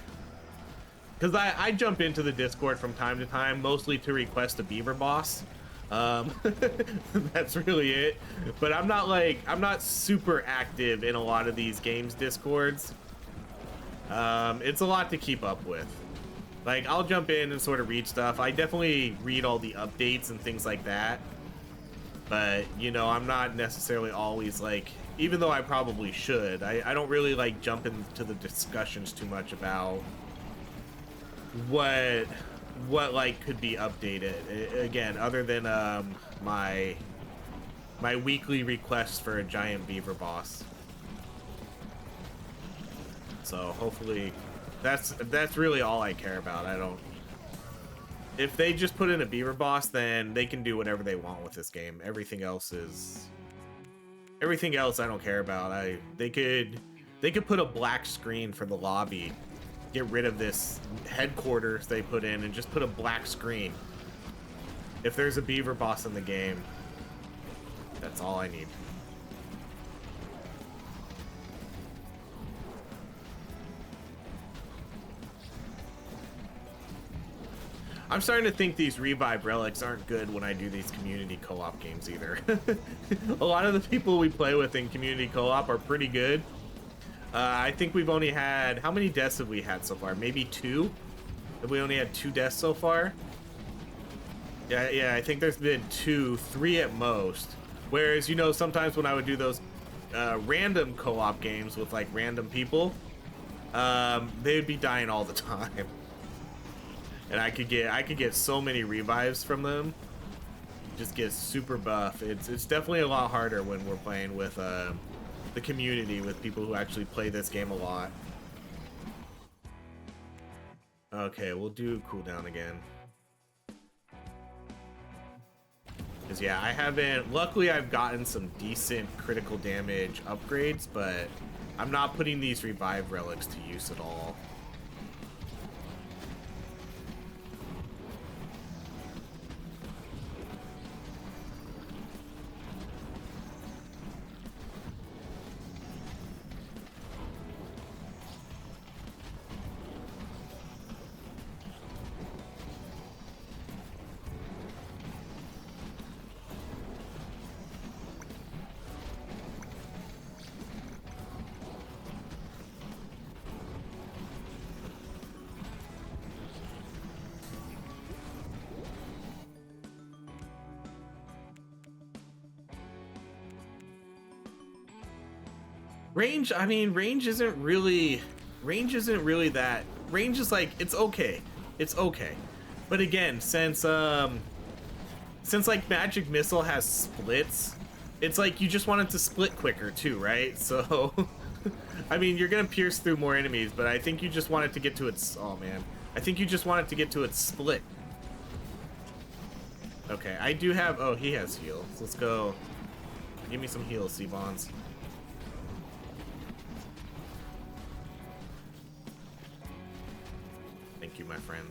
Because I jump into the Discord from time to time, mostly to request a beaver boss. That's really it. But I'm not super active in a lot of these games Discords. It's a lot to keep up with. Like, I'll jump in and sort of read stuff. I definitely read all the updates and things like that. But, you know, I'm not necessarily always, like, even though I probably should, I don't really, like, jump into the discussions too much about what like, could be updated. Again, other than, my weekly requests for a giant beaver boss. So hopefully that's really all I care about. I don't, if they just put in a beaver boss, then they can do whatever they want with this game. Everything else I don't care about. They could put a black screen for the lobby, get rid of this headquarters they put in and just put a black screen. If there's a beaver boss in the game, that's all I need. I'm starting to think these revive relics aren't good when I do these community co-op games either. A lot of the people we play with in community co-op are pretty good. I think we've only had, how many deaths have we had so far? Maybe 2? Have we only had 2 deaths so far? Yeah, I think there's been 2, 3 at most. Whereas, you know, sometimes when I would do those random co-op games with like random people, they would be dying all the time. And I could get so many revives from them. Just get super buff. It's definitely a lot harder when we're playing with the community, with people who actually play this game a lot. Okay, we'll do cooldown again. Because yeah, I haven't, luckily I've gotten some decent critical damage upgrades, but I'm not putting these revive relics to use at all. Range, I mean, range isn't really that, range is like, it's okay. But again, since like magic missile has splits, it's like you just want it to split quicker too, right? So I mean, you're gonna pierce through more enemies, but I think you just want it to get to its, oh man, I think you just want it to get to its split. Okay, I do have, oh, he has heals. Let's go, give me some heals, C-Bonds. Thank you, my friend.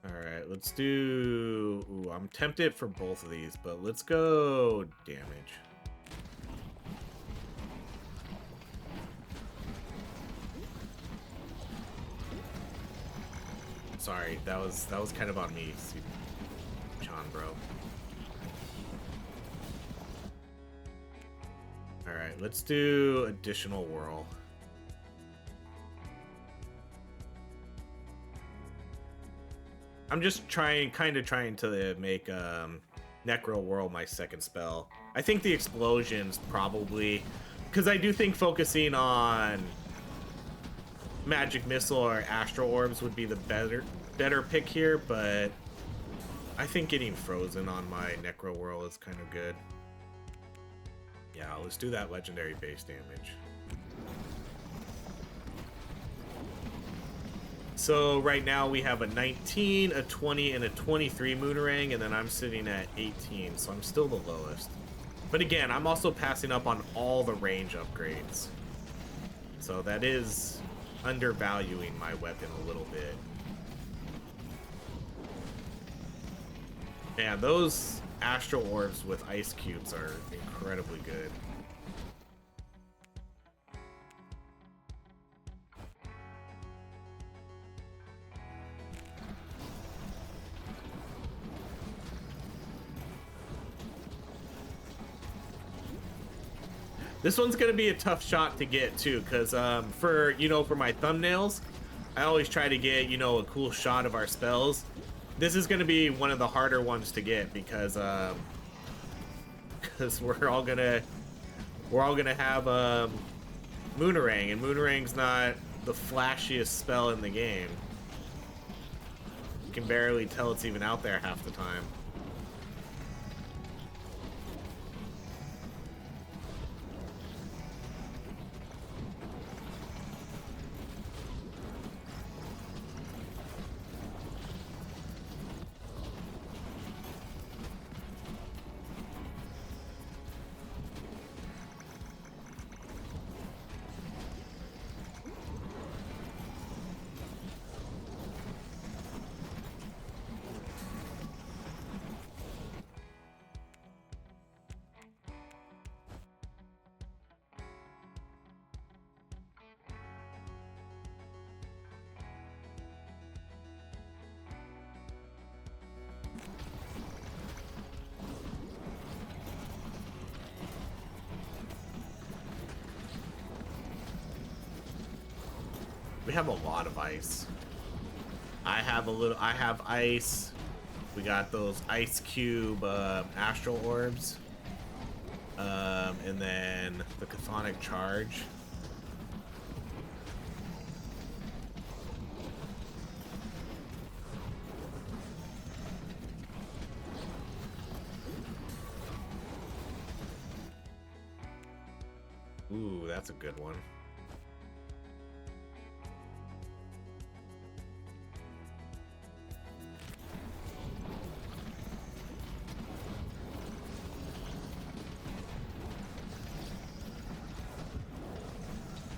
All right, let's do, ooh, I'm tempted for both of these, but let's go damage. sorry. That was kind of on me, John, bro. All right, let's do additional whirl. I'm just kind of trying to make Necro Whirl my second spell. I think the explosions probably, because I do think focusing on Magic Missile or Astral Orbs would be the better pick here, but I think getting frozen on my Necro Whirl is kind of good. Yeah, let's do that legendary base damage. So right now we have a 19, a 20, and a 23 Moonerang, and then I'm sitting at 18, so I'm still the lowest. But again, I'm also passing up on all the range upgrades. So that is undervaluing my weapon a little bit. Man, those Astral Orbs with Ice Cubes are incredibly good. This one's gonna be a tough shot to get too, because for my thumbnails, I always try to get a cool shot of our spells. This is gonna be one of the harder ones to get because we're all gonna have Moonerang, and Moonerang's not the flashiest spell in the game. You can barely tell it's even out there half the time. We have a lot of ice. I have ice. We got those ice cube astral orbs. And then the chthonic charge. Ooh, that's a good one.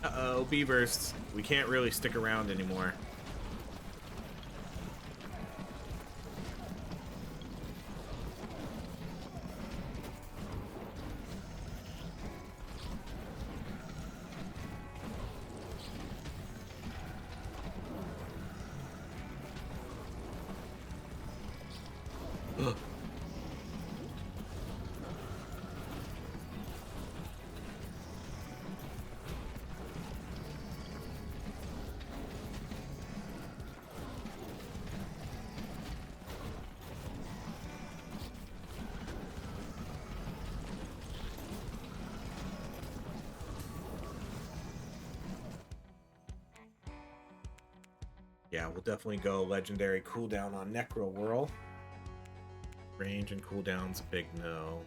Uh-oh, beavers. We can't really stick around anymore. Ugh. Yeah, we'll definitely go legendary cooldown on Necro Whirl. Range and cooldown's big no.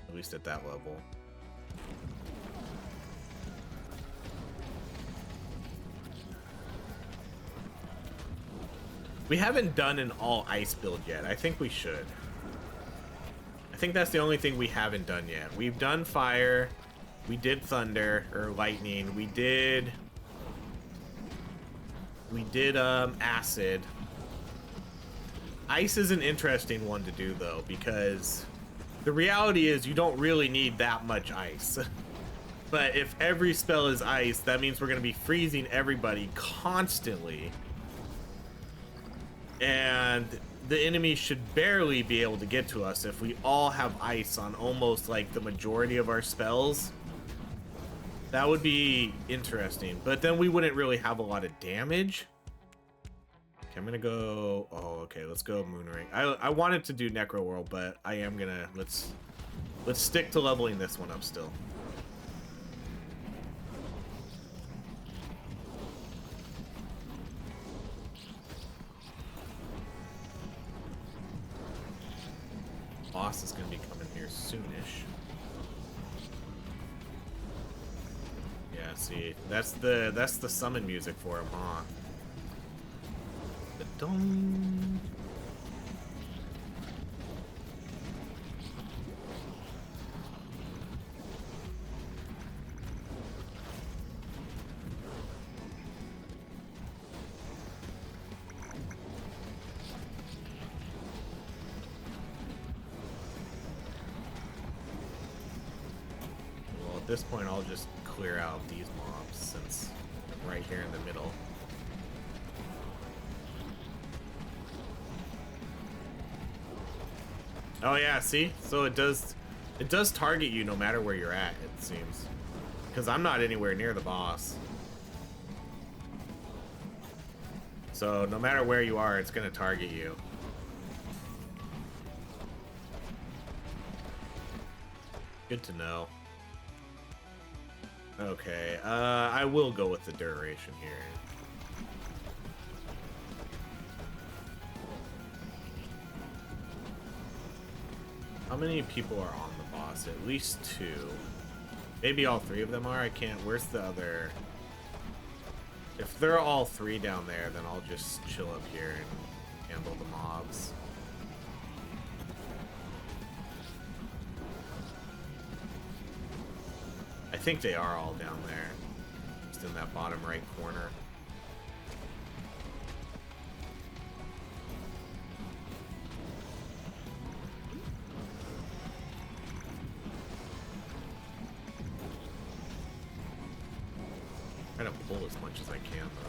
At least at that level. We haven't done an all ice build yet. I think we should. I think that's the only thing we haven't done yet. We've done fire. We did thunder or lightning. We did acid. Ice is an interesting one to do though, because the reality is you don't really need that much ice. But if every spell is ice, that means we're going to be freezing everybody constantly. and the enemy should barely be able to get to us if we all have ice on almost like the majority of our spells. That would be interesting, but then we wouldn't really have a lot of damage. Okay, I'm gonna go. Oh, okay, let's go Moonerang. I wanted to do Necro World, but I am gonna let's stick to leveling this one up still. Boss is gonna be coming here soonish. Yeah, see, that's the summon music for him, huh? The dong. Well, at this point, I'll just clear out these mobs since I'm right here in the middle. Oh yeah, see? So it does target you no matter where you're at, it seems. Because I'm not anywhere near the boss. So no matter where you are, it's gonna target you. Good to know. Okay, I will go with the duration here. How many people are on the boss? At least 2. Maybe all 3 of them are. I can't. Where's the other? If they're all 3 down there, then I'll just chill up here and handle the mobs. I think they are all down there. Just in that bottom right corner. Try to pull as much as I can, though.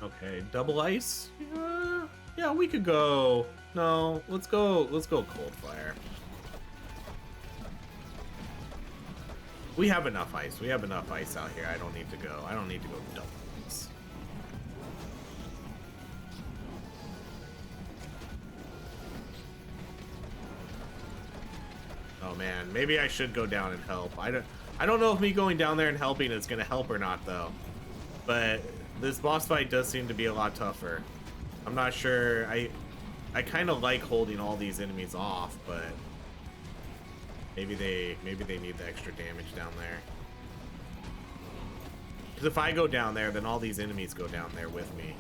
Okay, double ice? Yeah, we could go. No, let's go cold fire. We have enough ice. We have enough ice out here. I don't need to go double ice. Oh man, maybe I should go down and help. I don't know if me going down there and helping is gonna help or not though. But this boss fight does seem to be a lot tougher. I'm not sure. I kind of like holding all these enemies off, but maybe they need the extra damage down there. Because if I go down there, then all these enemies go down there with me.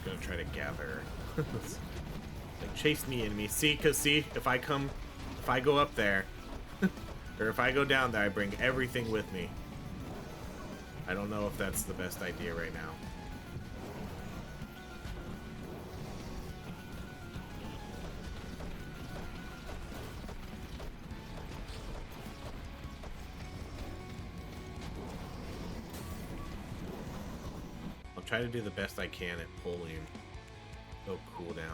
Gonna try to gather. Like, chase me, enemy. See, if I go up there or if I go down there, I bring everything with me. I don't know if that's the best idea right now. Try to do the best I can at pulling. Go cool down.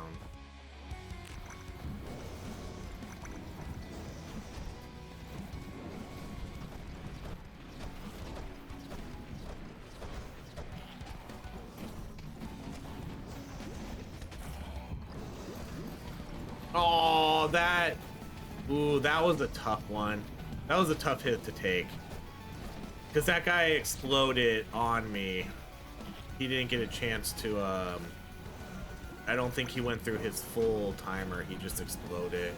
Oh, that was a tough one. That was a tough hit to take. Because that guy exploded on me. He didn't get a chance to I don't think he went through his full timer. He just exploded.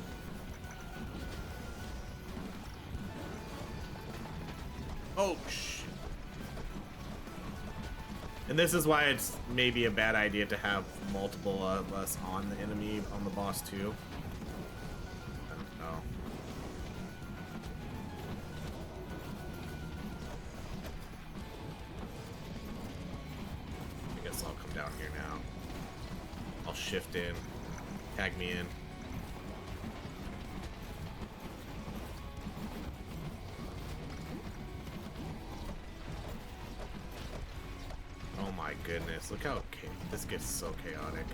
Oh, shit. And this is why it's maybe a bad idea to have multiple of us on the enemy, on the boss too. I don't know. I guess I'll come down here now. I'll shift in. Tag me in. Oh my goodness, look how this gets so chaotic.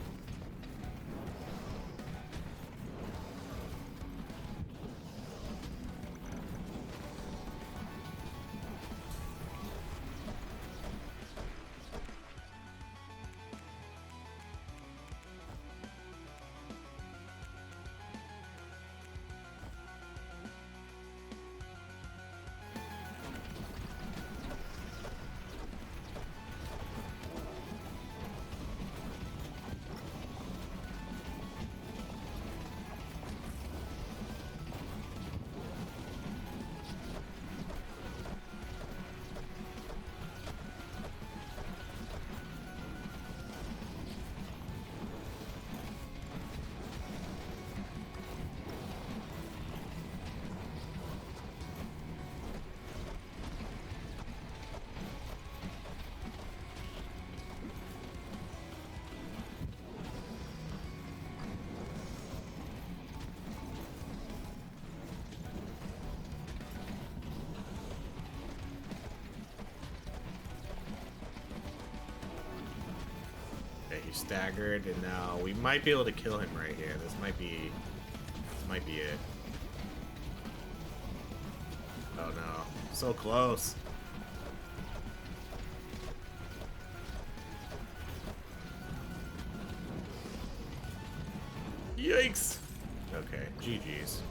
He's staggered, and now we might be able to kill him right here. This might be it. Oh no, so close. Yikes. Okay, GG's.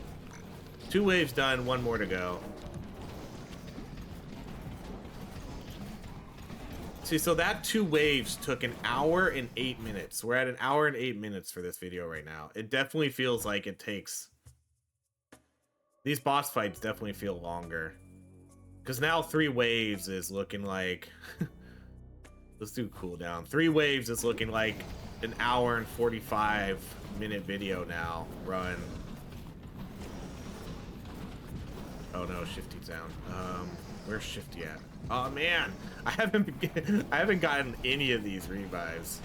2 waves done, 1 more to go. See, so that 2 waves took 1 hour and 8 minutes. We're at 1 hour and 8 minutes for this video right now. It definitely feels like it takes... These boss fights definitely feel longer. Because now 3 waves is looking like... Let's do cooldown. 3 waves is looking like 1 hour and 45-minute video now. Run. Oh no, Shifty's down. Where's Shifty at? Oh man, I haven't gotten any of these revives.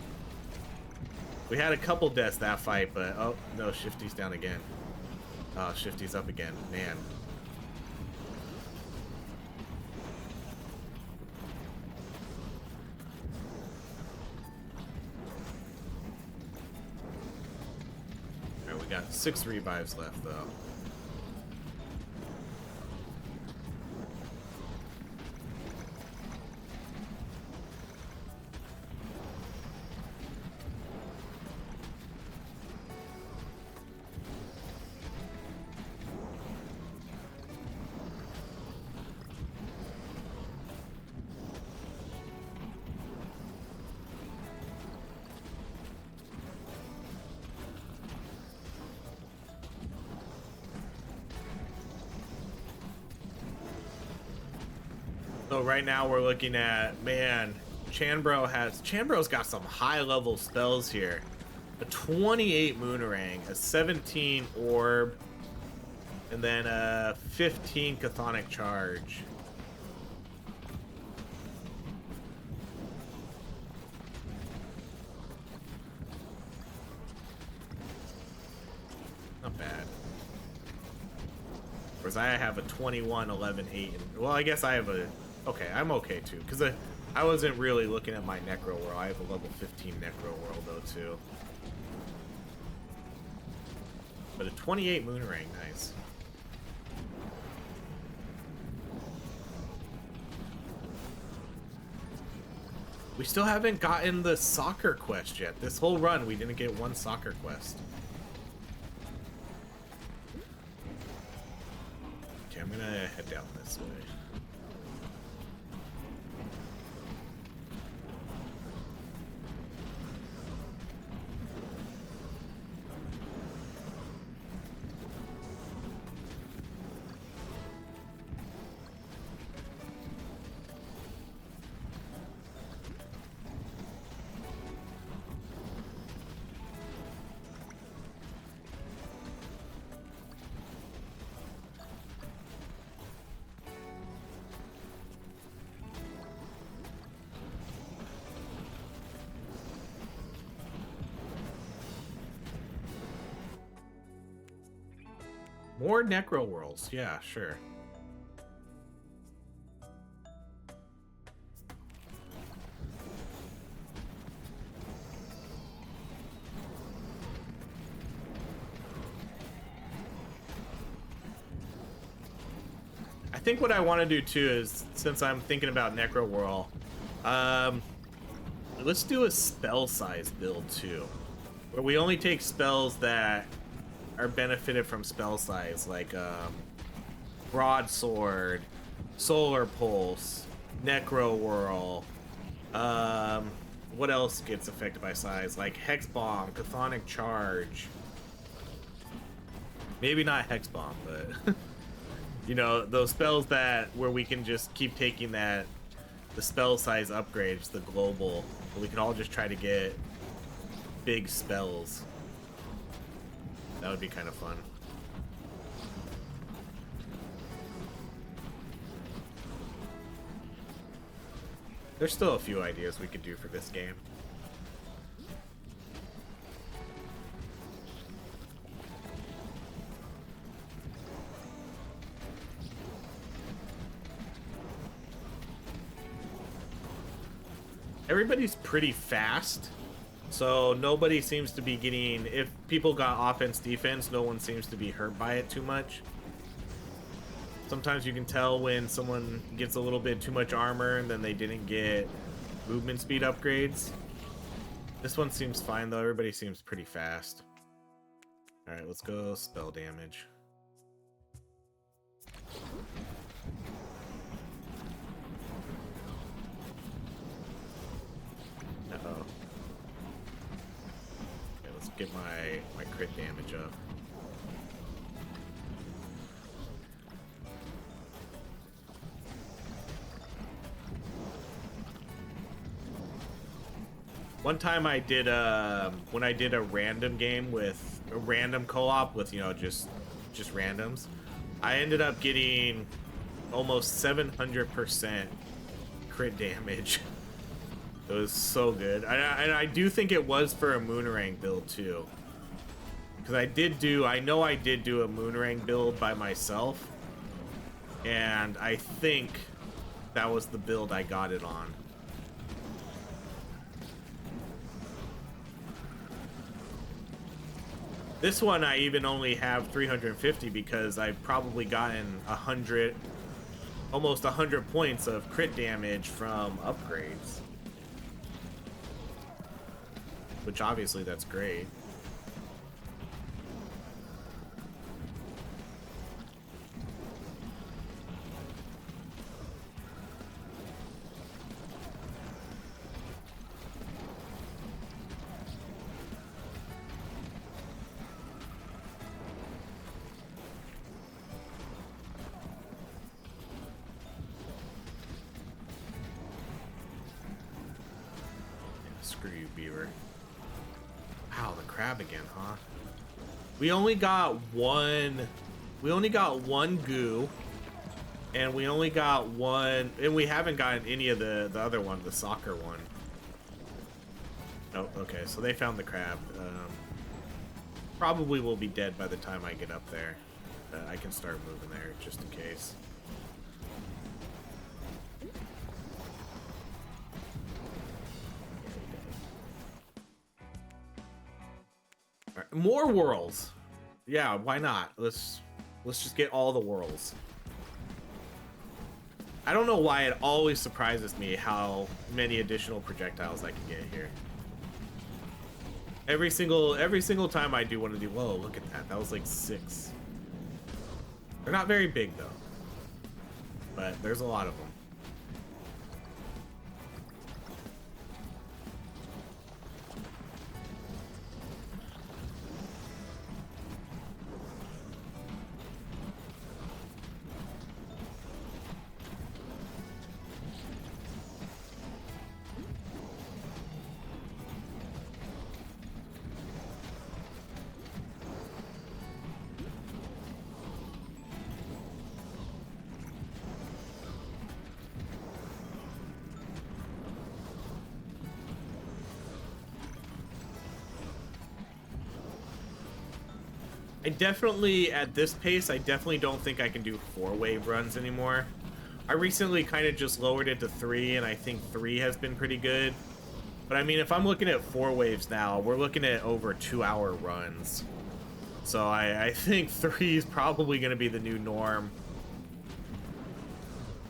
We had a couple deaths that fight, but oh no, Shifty's down again. Oh, Shifty's up again, man. Alright, we got 6 revives left though. So right now we're looking at, man, Chanbro's got some high level spells here. A 28 Moonerang, a 17 Orb, and then a 15 Chthonic Charge. Not bad. Whereas I have a 21, 11, 8, and, well, I guess I have a... Okay, I'm okay too, because I wasn't really looking at my Necro World. I have a level 15 Necro World though too. But a 28 Moonerang, nice. We still haven't gotten the soccer quest yet. This whole run, we didn't get 1 soccer quest. Okay, I'm gonna head down this way. More Necro Worlds. Yeah, sure. I think what I want to do too is, since I'm thinking about Necro World, let's do a spell size build too, where we only take spells that are benefited from spell size, like Broadsword, Solar Pulse, Necro Whirl. What else gets affected by size? Like Hex Bomb, Chthonic Charge. Maybe not Hex Bomb, but you know, those spells that where we can just keep taking that the spell size upgrades, the global, we can all just try to get big spells. That would be kind of fun. There's still a few ideas we could do for this game. Everybody's pretty fast, so nobody seems to be getting... If people got offense, defense, no one seems to be hurt by it too much. Sometimes you can tell when someone gets a little bit too much armor and then they didn't get movement speed upgrades. This one seems fine though. Everybody seems pretty fast. Alright, let's go spell damage. Uh-oh. Okay, let's get my crit damage up. One time I did when I did a random game with a random co-op with, you know, just randoms, I ended up getting almost 700% crit damage. It was so good. And I do think it was for a Moonerang build too. Because I know I did do a Moonerang build by myself. And I think that was the build I got it on. This one I even only have 350 because I've probably gotten 100, almost 100 points of crit damage from upgrades. Which obviously that's great. Screw you, beaver. Wow, the crab again, huh? We only got one goo, and we only got one, and we haven't gotten any of the other one, the soccer one. Oh, okay, so they found the crab. Probably will be dead by the time I get up there. I can start moving there just in case. More worlds. Yeah, why not? Let's just get all the worlds. I don't know why it always surprises me how many additional projectiles I can get here. Every single time I do want to do, whoa, look at that. That was like 6. They're not very big though. But there's a lot of them. I definitely, at this pace, I definitely don't think I can do 4-wave runs anymore. I recently kind of just lowered it to 3, and I think 3 has been pretty good. But I mean, if I'm looking at 4 waves now, we're looking at over 2-hour runs. So I think 3 is probably going to be the new norm.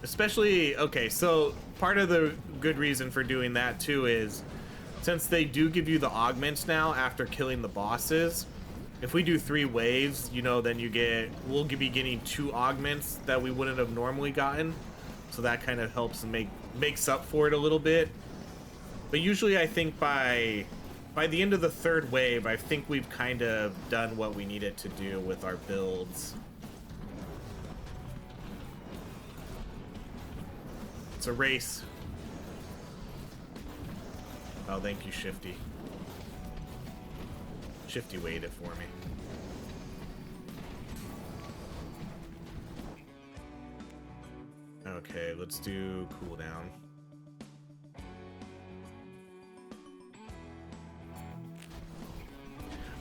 Especially, okay, so part of the good reason for doing that too is, since they do give you the augments now after killing the bosses, if we do 3 waves, you know, then we'll be getting 2 augments that we wouldn't have normally gotten. So that kind of helps and makes up for it a little bit. But usually I think by the end of the 3rd wave, I think we've kind of done what we needed to do with our builds. It's a race. Oh, thank you, Shifty. Shifty waited for me. Okay, let's do cooldown.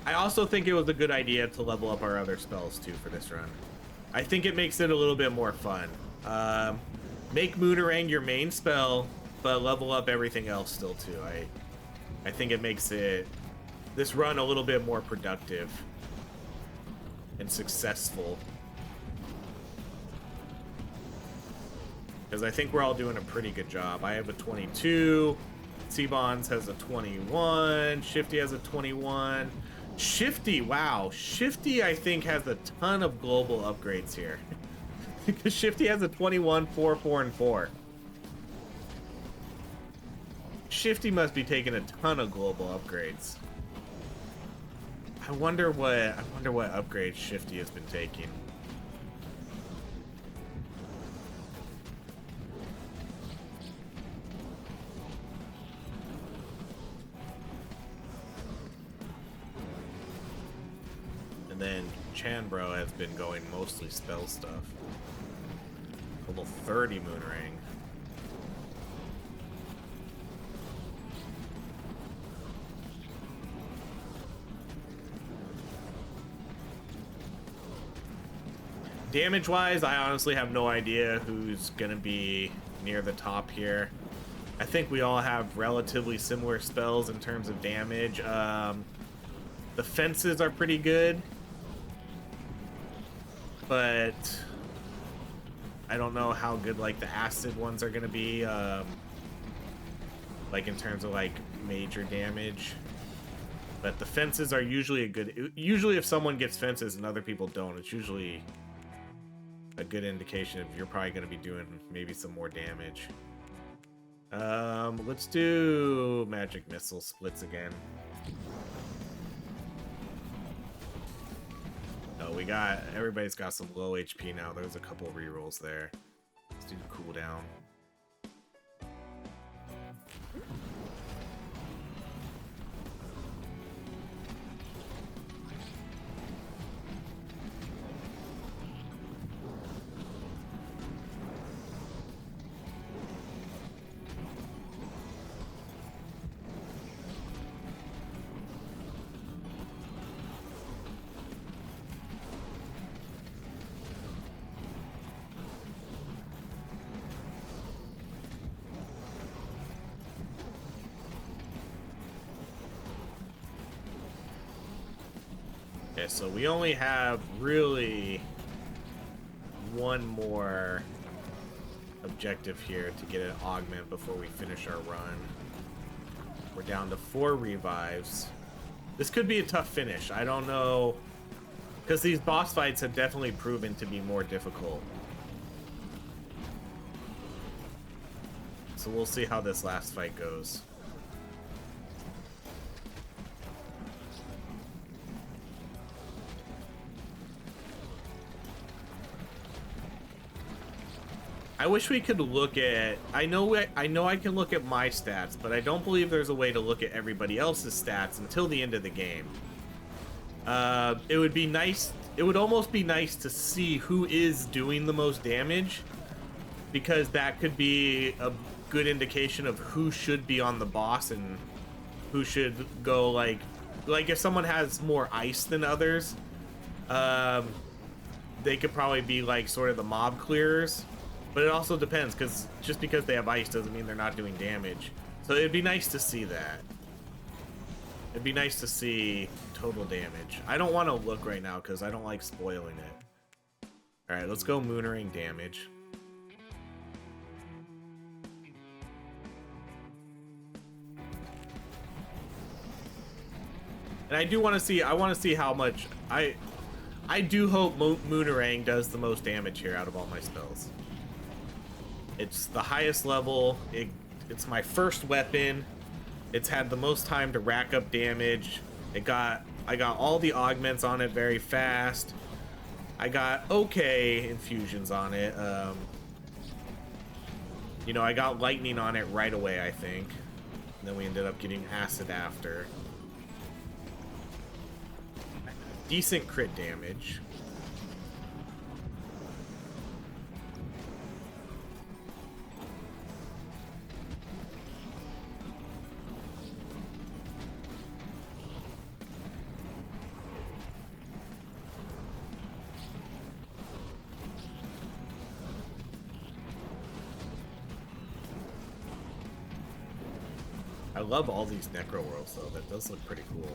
I also think it was a good idea to level up our other spells too for this run. I think it makes it a little bit more fun. Make Moonerang your main spell, but level up everything else still too. I think it makes this run a little bit more productive and successful. Because I think we're all doing a pretty good job. I have a 22, Seabonds has a 21, Shifty has a 21. Shifty, wow. Shifty, I think, has a ton of global upgrades here. Because Shifty has a 21, 4, 4, and 4. Shifty must be taking a ton of global upgrades. I wonder what upgrades Shifty has been taking. And then Chanbro has been going mostly spell stuff. Level 30 Moonerang. Damage-wise, I honestly have no idea who's gonna be near the top here. I think we all have relatively similar spells in terms of damage. The fences are pretty good, but I don't know how good like the acid ones are gonna be, like in terms of like major damage. But the fences are usually a good. Usually, if someone gets fences and other people don't, it's usually a good indication if you're probably gonna be doing maybe some more damage. Let's do magic missile splits again. Oh, everybody's got some low HP now. There's a couple rerolls there. Let's do cooldown. Okay, so we only have really one more objective here to get an augment before we finish our run. We're down to 4 revives. This could be a tough finish. I don't know, because these boss fights have definitely proven to be more difficult. So we'll see how this last fight goes. I wish we could look at. I know I can look at my stats, but I don't believe there's a way to look at everybody else's stats until the end of the game. It would be nice. It would almost be nice to see who is doing the most damage, because that could be a good indication of who should be on the boss and who should go like if someone has more ice than others, They could probably be like sort of the mob clearers, but it also depends, because just because they have ice doesn't mean they're not doing damage. So it'd be nice to see that. It'd be nice to see total damage. I don't want to look right now because I don't like spoiling it. All right, let's go Moonerang damage. And I do want to see, I want to see how much, I do hope Moonerang does the most damage here out of all my spells. It's the highest level, it's my first weapon, it's had the most time to rack up damage, I got all the augments on it very fast, I got okay infusions on it, you know, I got lightning on it right away, I think, and then we ended up getting acid after. Decent crit damage. I love all these necro worlds though, that does look pretty cool.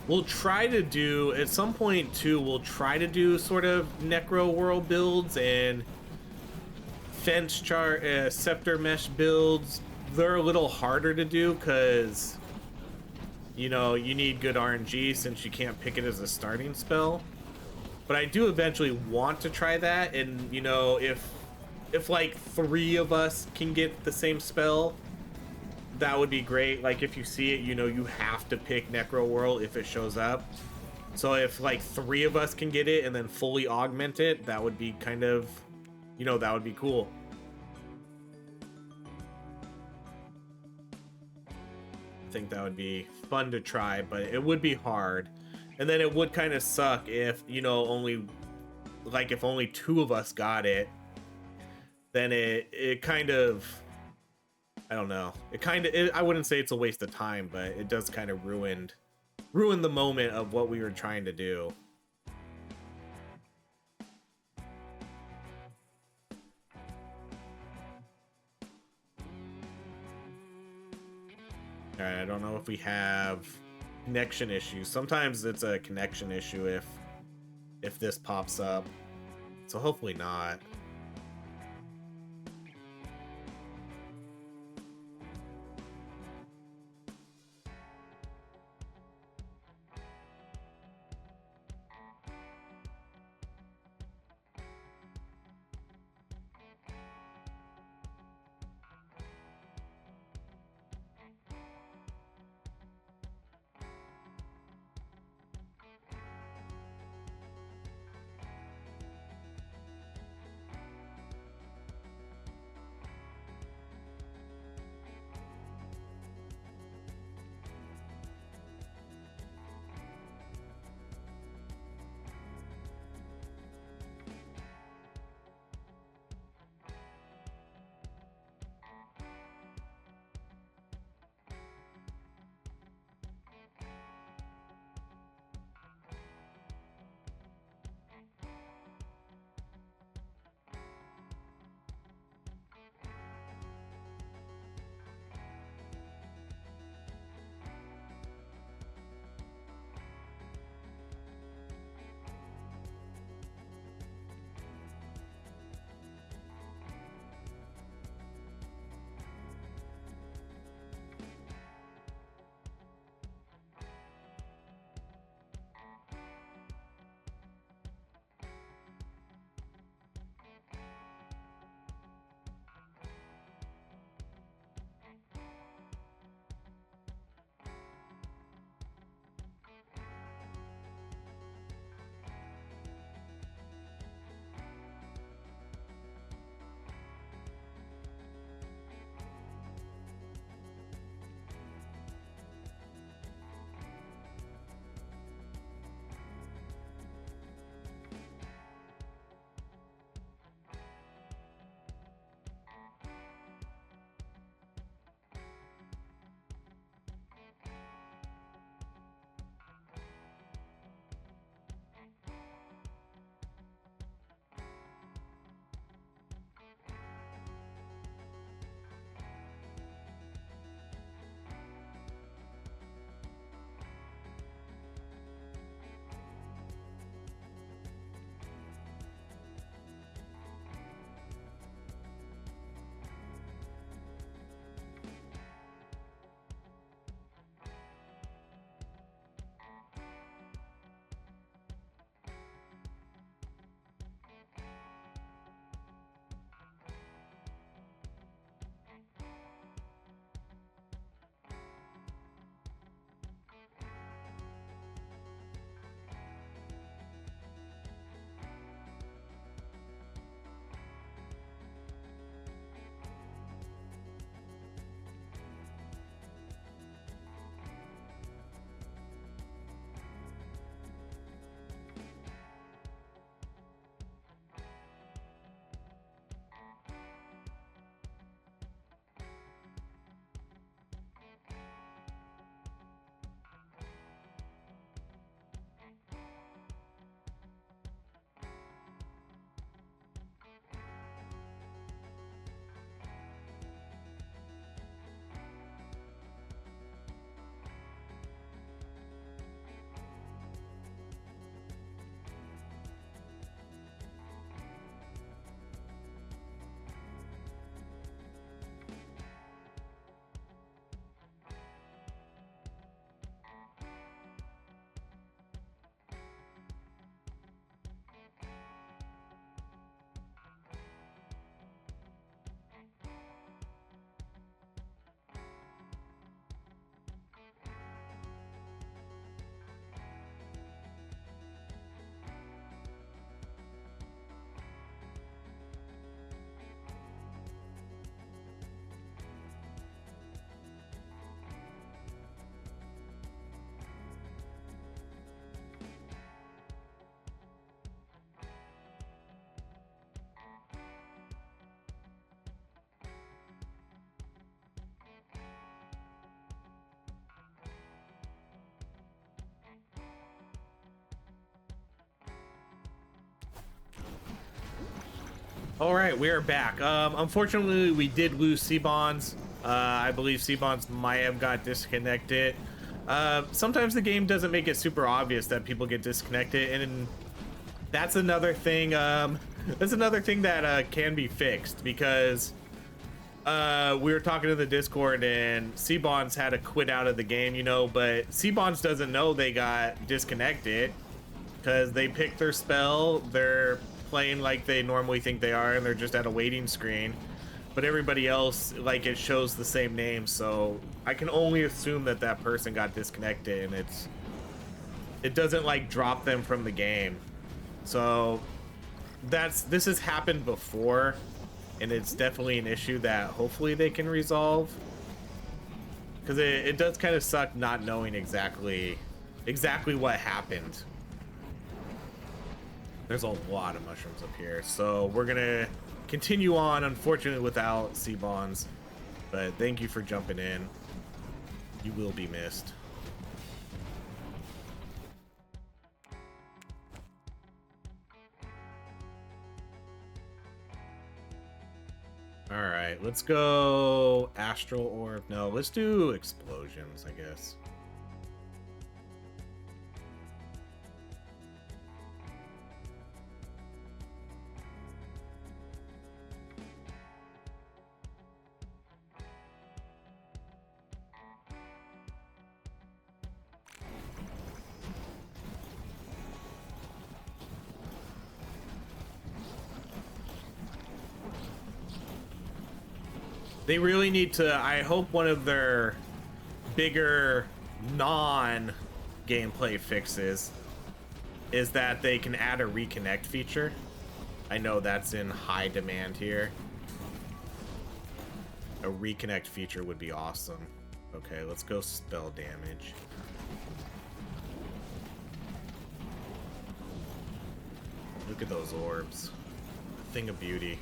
We'll try to do, at some point too, we'll try to do sort of necro world builds and fence chart, scepter mesh builds. They're a little harder to do because, you know, you need good RNG since you can't pick it as a starting spell. But I do eventually want to try that, and you know, if like 3 of us can get the same spell, that would be great. Like if you see it, you know, you have to pick Necro World if it shows up. So if like 3 of us can get it and then fully augment it, that would be kind of, you know, that would be cool. I think that would be fun to try, but it would be hard. And then it would kind of suck if, you know, only like if only 2 of us got it, then it kind of, I don't know. It kind of, I wouldn't say it's a waste of time, but it does kind of ruin the moment of what we were trying to do. All right, I don't know if we have connection issues. Sometimes it's a connection issue if this pops up. So hopefully not. All right, we are back. Unfortunately, we did lose C-Bonds. I believe C-Bonds might have got disconnected. Sometimes the game doesn't make it super obvious that people get disconnected, and that's another thing. That's another thing that can be fixed, because we were talking to the Discord, and C-Bonds had to quit out of the game, you know, but C-Bonds doesn't know they got disconnected because they picked their spell. They're playing like they normally think they are, and they're just at a waiting screen, but everybody else, like, it shows the same name, so I can only assume that that person got disconnected, and it doesn't like drop them from the game. So this has happened before, and it's definitely an issue that hopefully they can resolve, because it does kind of suck not knowing exactly what happened. There's a lot of mushrooms up here, so we're gonna continue on, unfortunately without C-Bonds, but thank you for jumping in. You will be missed. All right, let's go astral orb. No, let's do explosions, I guess. They really need to, I hope one of their bigger non-gameplay fixes is that they can add a reconnect feature. I know that's in high demand here. A reconnect feature would be awesome. Okay, let's go spell damage. Look at those orbs. Thing of beauty.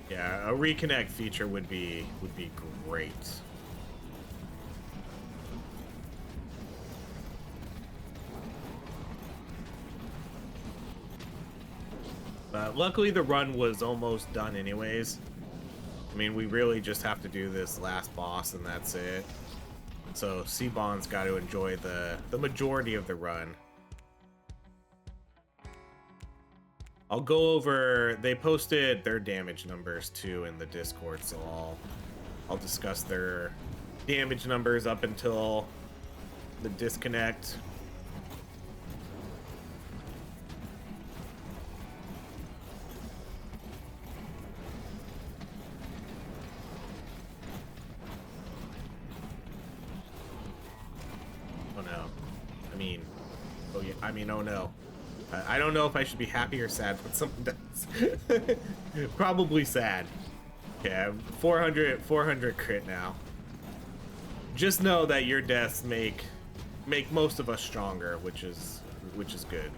Yeah, a reconnect feature would be great. But luckily the run was almost done anyways. I mean, we really just have to do this last boss and that's it. So C-Bond's got to enjoy the majority of the run. I'll go over, they posted their damage numbers too in the Discord, so I'll discuss their damage numbers up until the disconnect. Oh no. Oh no. I don't know if I should be happy or sad when someone does. Probably sad. Okay, 400 crit now. Just know that your deaths make most of us stronger, which is good.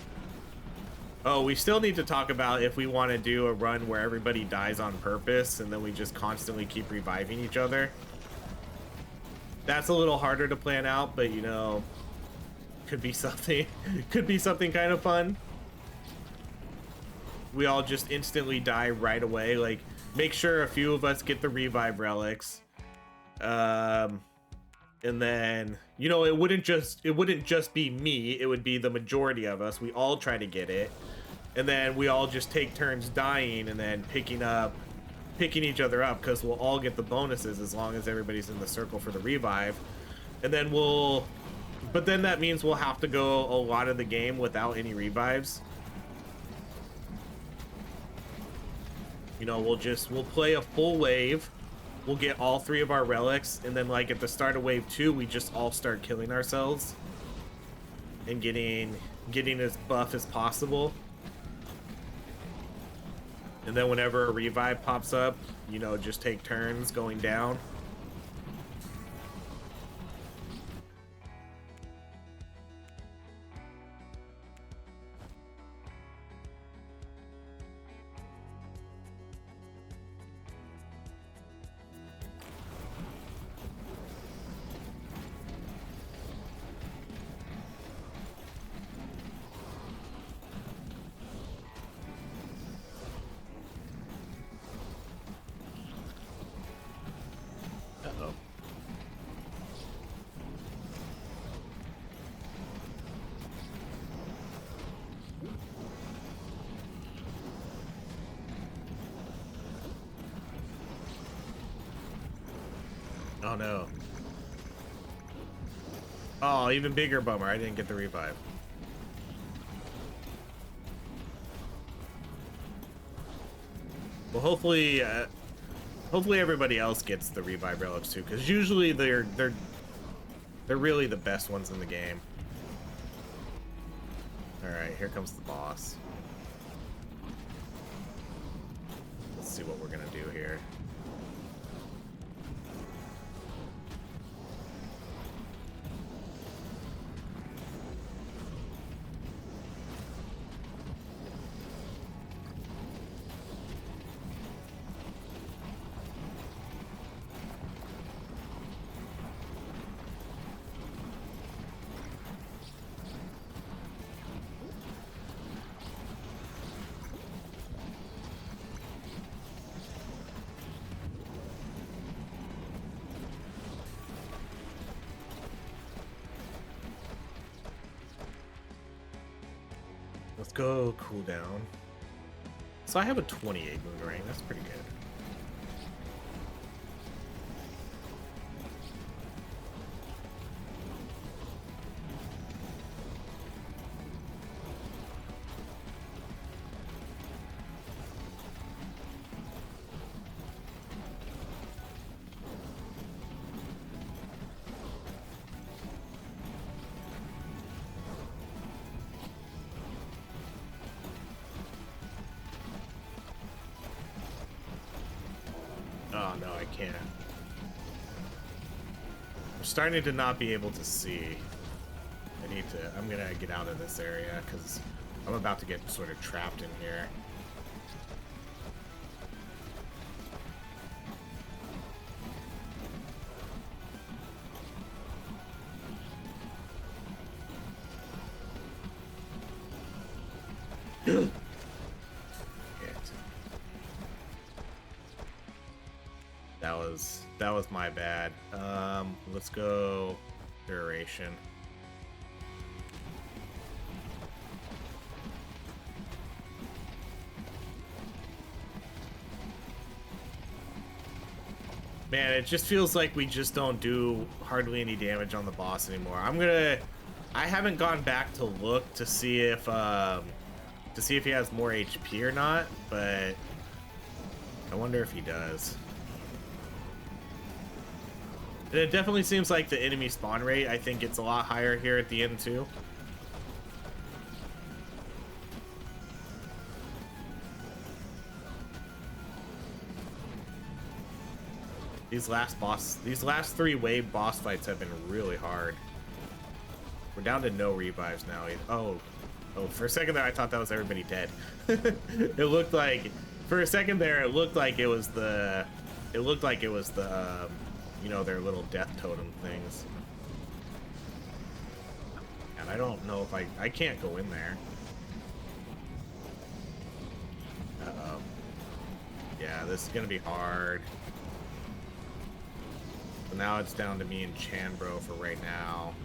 Oh, we still need to talk about if we want to do a run where everybody dies on purpose and then we just constantly keep reviving each other. That's a little harder to plan out, but you know, could be something kind of fun. We all just instantly die right away. Like, make sure a few of us get the revive relics, and then, you know, it wouldn't just be me, it would be the majority of us. We all try to get it, and then we all just take turns dying and then picking each other up, because we'll all get the bonuses as long as everybody's in the circle for the revive. And then but then that means we'll have to go a lot of the game without any revives. You know, we'll play a full wave, we'll get all 3 of our relics, and then like at the start of wave 2, we just all start killing ourselves and getting as buff as possible. And then whenever a revive pops up, you know, just take turns going down. Oh no. Oh, even bigger bummer. I didn't get the revive. Well, hopefully everybody else gets the revive relics too, because usually they're really the best ones in the game. All right, here comes the boss. Let's see what we're gonna do here. Let's go cooldown. So I have a 28 Moonerang. That's pretty good. Oh no, I can't. I'm starting to not be able to see. I'm gonna get out of this area because I'm about to get sort of trapped in here. That was my bad. Let's go duration. Man, it just feels like we just don't do hardly any damage on the boss anymore. I haven't gone back to look to see if he has more HP or not, but I wonder if he does. And it definitely seems like the enemy spawn rate, I think it's a lot higher here at the end too. These last 3 wave boss fights have been really hard. We're down to no revives now. Oh, for a second there I thought that was everybody dead. It looked like, for a second there, it looked like it was the you know, their little death totem things. And I don't know if I can't go in there. Uh-oh. Yeah, this is gonna be hard. So now it's down to me and Chanbro for right now.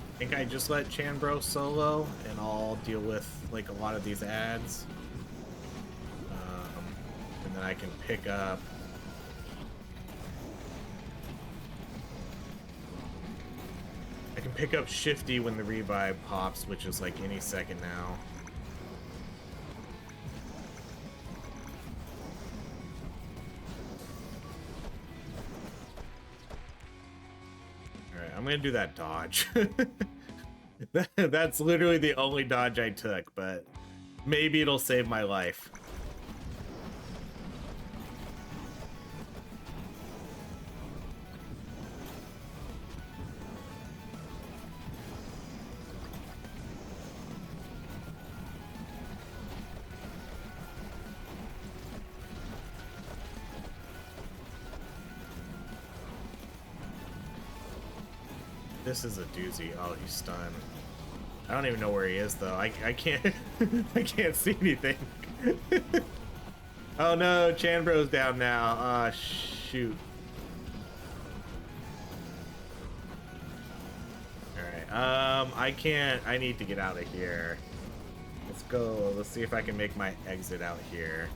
I think I just let Chanbro solo, and I'll deal with like a lot of these ads, and then I can pick up. I can pick up Shifty when the revive pops, which is like any second now. I'm gonna do that dodge. That's literally the only dodge I took, but maybe it'll save my life. This is a doozy. Oh, he's stunned. I don't even know where he is though. I can't I can't see anything. Oh no, Chanbro's down now. Ah, shoot. Alright, I can't. I need to get out of here. Let's go. Let's see if I can make my exit out here.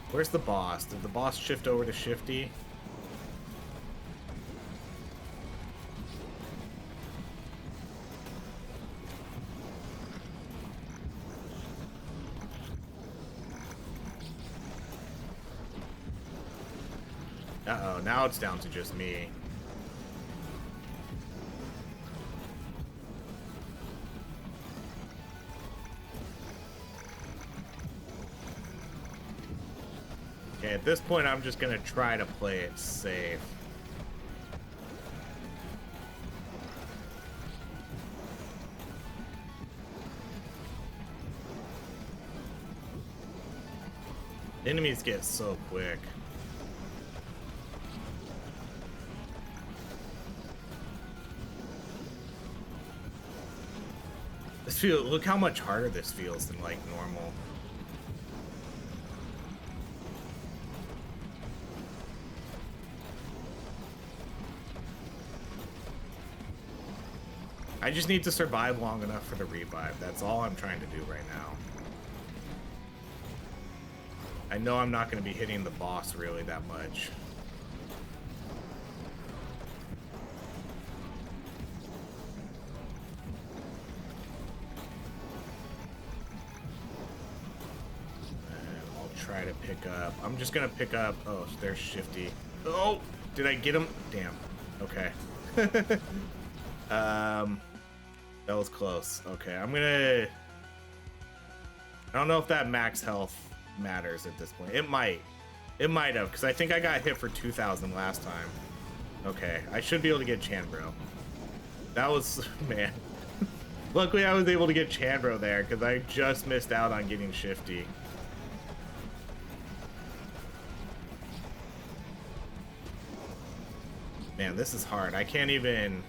Where's the boss? Did the boss shift over to Shifty? Uh-oh, now it's down to just me. Okay, at this point, I'm just gonna try to play it safe. Enemies get so quick. This feels, look how much harder this feels than like normal. I just need to survive long enough for the revive. That's all I'm trying to do right now. I know I'm not going to be hitting the boss really that much. Try to pick up. I'm just gonna pick up. Oh, there's Shifty. Oh, did I get him? Damn. Okay. That was close. Okay, I'm gonna. I don't know if that max health matters at this point. It might. It might have, because I think I got hit for 2,000 last time. Okay, I should be able to get Chanbro. That was, man. Luckily, I was able to get Chanbro there because I just missed out on getting Shifty. Man, this is hard. I can't even...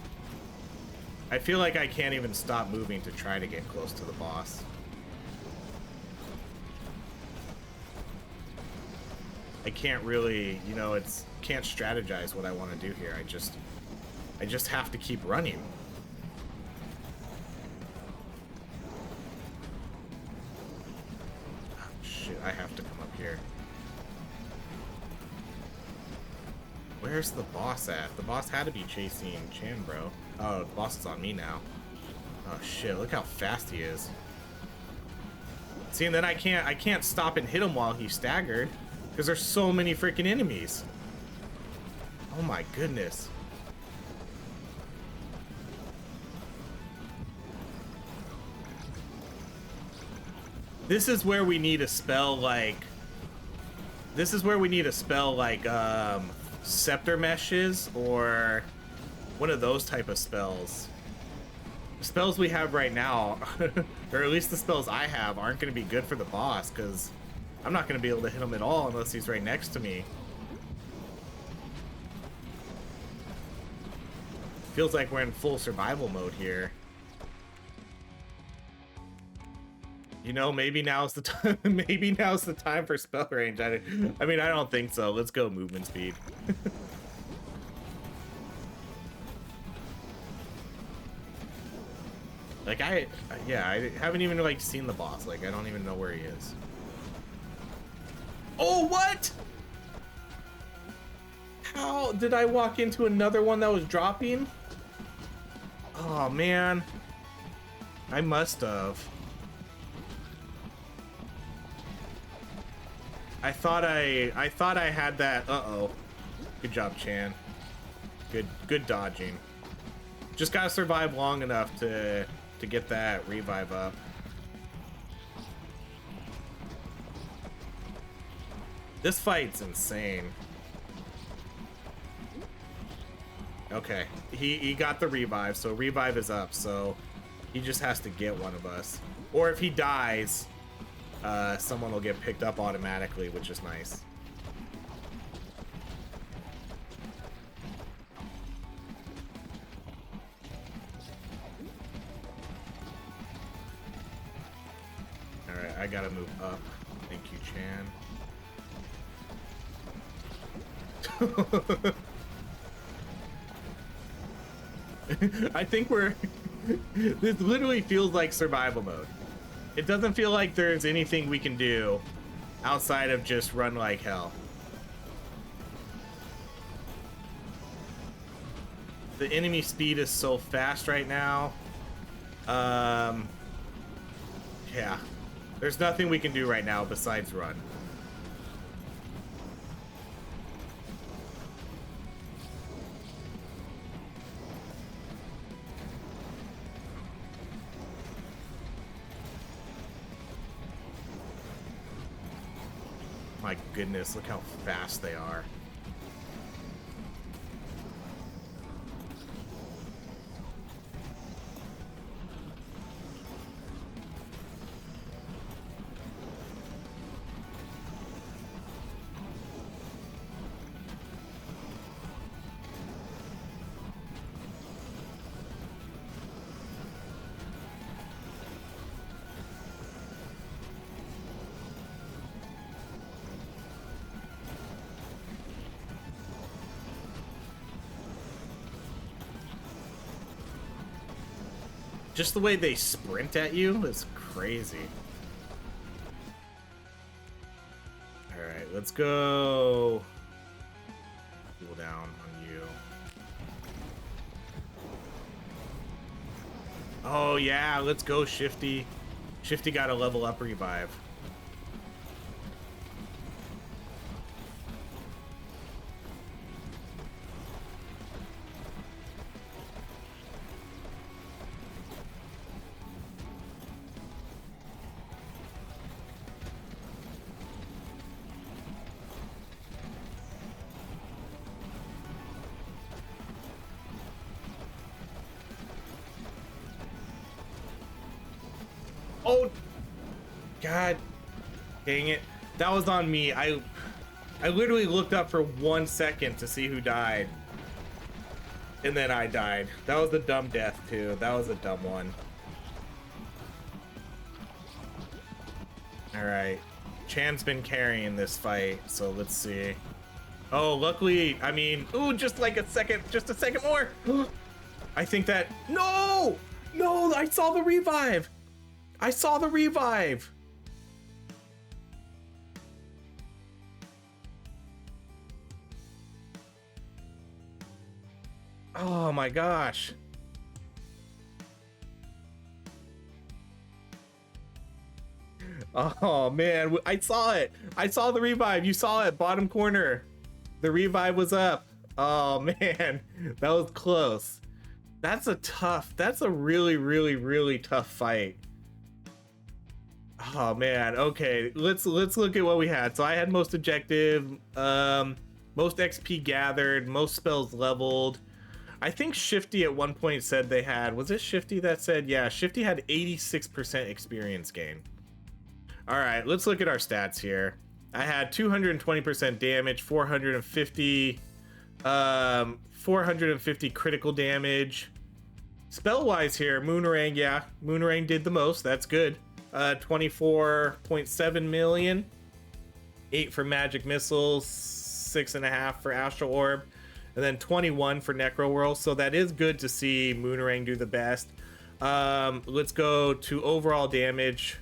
I feel like I can't even stop moving to try to get close to the boss. I can't really, you know, can't strategize what I want to do here. I just have to keep running. Oh, shit, I have to come up here. Where's the boss at? The boss had to be chasing Chanbro. Oh, the boss is on me now. Oh shit, look how fast he is. See, and then I can't stop and hit him while he's staggered because there's so many freaking enemies. Oh my goodness. This is where we need a spell like... Scepter Meshes or one of those type of spells. The spells we have right now, or at least the spells I have, aren't going to be good for the boss because I'm not going to be able to hit him at all unless he's right next to me. Feels like we're in full survival mode here. You know, maybe now's the time. Maybe now's the time for spell range. I mean, I don't think so. Let's go movement speed. Like I haven't even like seen the boss. Like I don't even know where he is. Oh, what? How did I walk into another one that was dropping? Oh man, I must have. I thought I had that. Uh-oh. Good job, Chan. Good dodging. Just gotta survive long enough to get that revive up. This fight's insane. Okay, he got the revive, so revive is up, so he just has to get one of us. Or if he dies, someone will get picked up automatically, which is nice. I gotta move up. Thank you, Chan. I think we're... This literally feels like survival mode. It doesn't feel like there's anything we can do outside of just run like hell. The enemy speed is so fast right now. Yeah. There's nothing we can do right now besides run. My goodness, look how fast they are. Just the way they sprint at you is crazy. All right, let's go. Cool down on you. Oh yeah, let's go, Shifty. Shifty got a level up revive. Oh, God dang it. That was on me. I literally looked up for 1 second to see who died. And then I died. That was a dumb death, too. That was a dumb one. Alright. Chan's been carrying this fight, so let's see. Oh, luckily, I mean, ooh, just like a second more. I think that, no, I saw the revive. I saw the revive. Oh my gosh. Oh man, I saw it. I saw the revive. You saw it, bottom corner. The revive was up. Oh man, that was close. That's a really, really, really tough fight. Oh man, okay, let's look at what we had. So I had most objective, most XP gathered, most spells leveled. I think Shifty at one point said they had, was it Shifty that said? Yeah, Shifty had 86% experience gain. All right, let's look at our stats here. I had 220% damage, 450 critical damage. Spell wise here, Moonerang, yeah, Moonerang did the most. That's good. 24.7 million, 8 for magic missiles, 6.5 for astral orb, and then 21 for necro whirl. So that is good to see Moonerang do the best. Let's go to overall damage.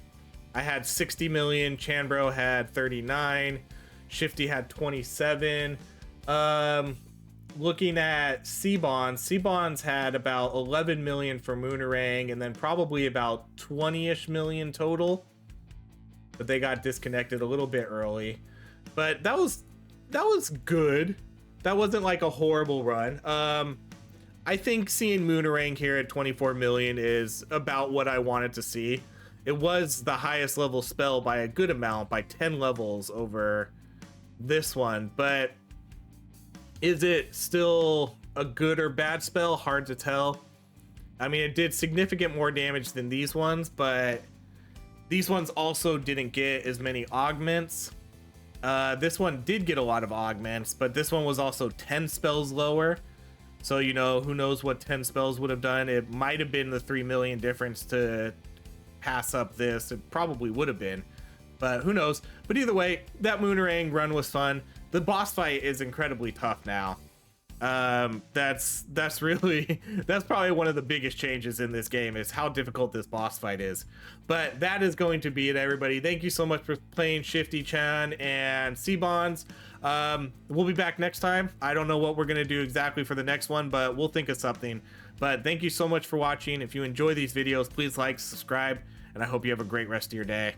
I had 60 million, Chanbro had 39, Shifty had 27. Looking at Seabonds had about 11 million for Moonerang, and then probably about 20-ish million total. But they got disconnected a little bit early. But that was good. That wasn't like a horrible run. I think seeing Moonerang here at 24 million is about what I wanted to see. It was the highest level spell by a good amount, by 10 levels over this one, but is it still a good or bad spell? Hard to tell. I mean, it did significant more damage than these ones, but these ones also didn't get as many augments. This one did get a lot of augments, but this one was also 10 spells lower. So, you know, who knows what 10 spells would have done. It might have been the 3 million difference to pass up this. It probably would have been. but who knows. But either way, that Moonerang run was fun. The boss fight is incredibly tough now. That's really that's probably one of the biggest changes in this game, is how difficult this boss fight is. But that is going to be it, everybody. Thank you so much for playing Shifty Chan and C-Bonds. We'll be back next time. I don't know what we're gonna do exactly for the next one, but we'll think of something. But thank you so much for watching. If you enjoy these videos, please like, subscribe, and I hope you have a great rest of your day.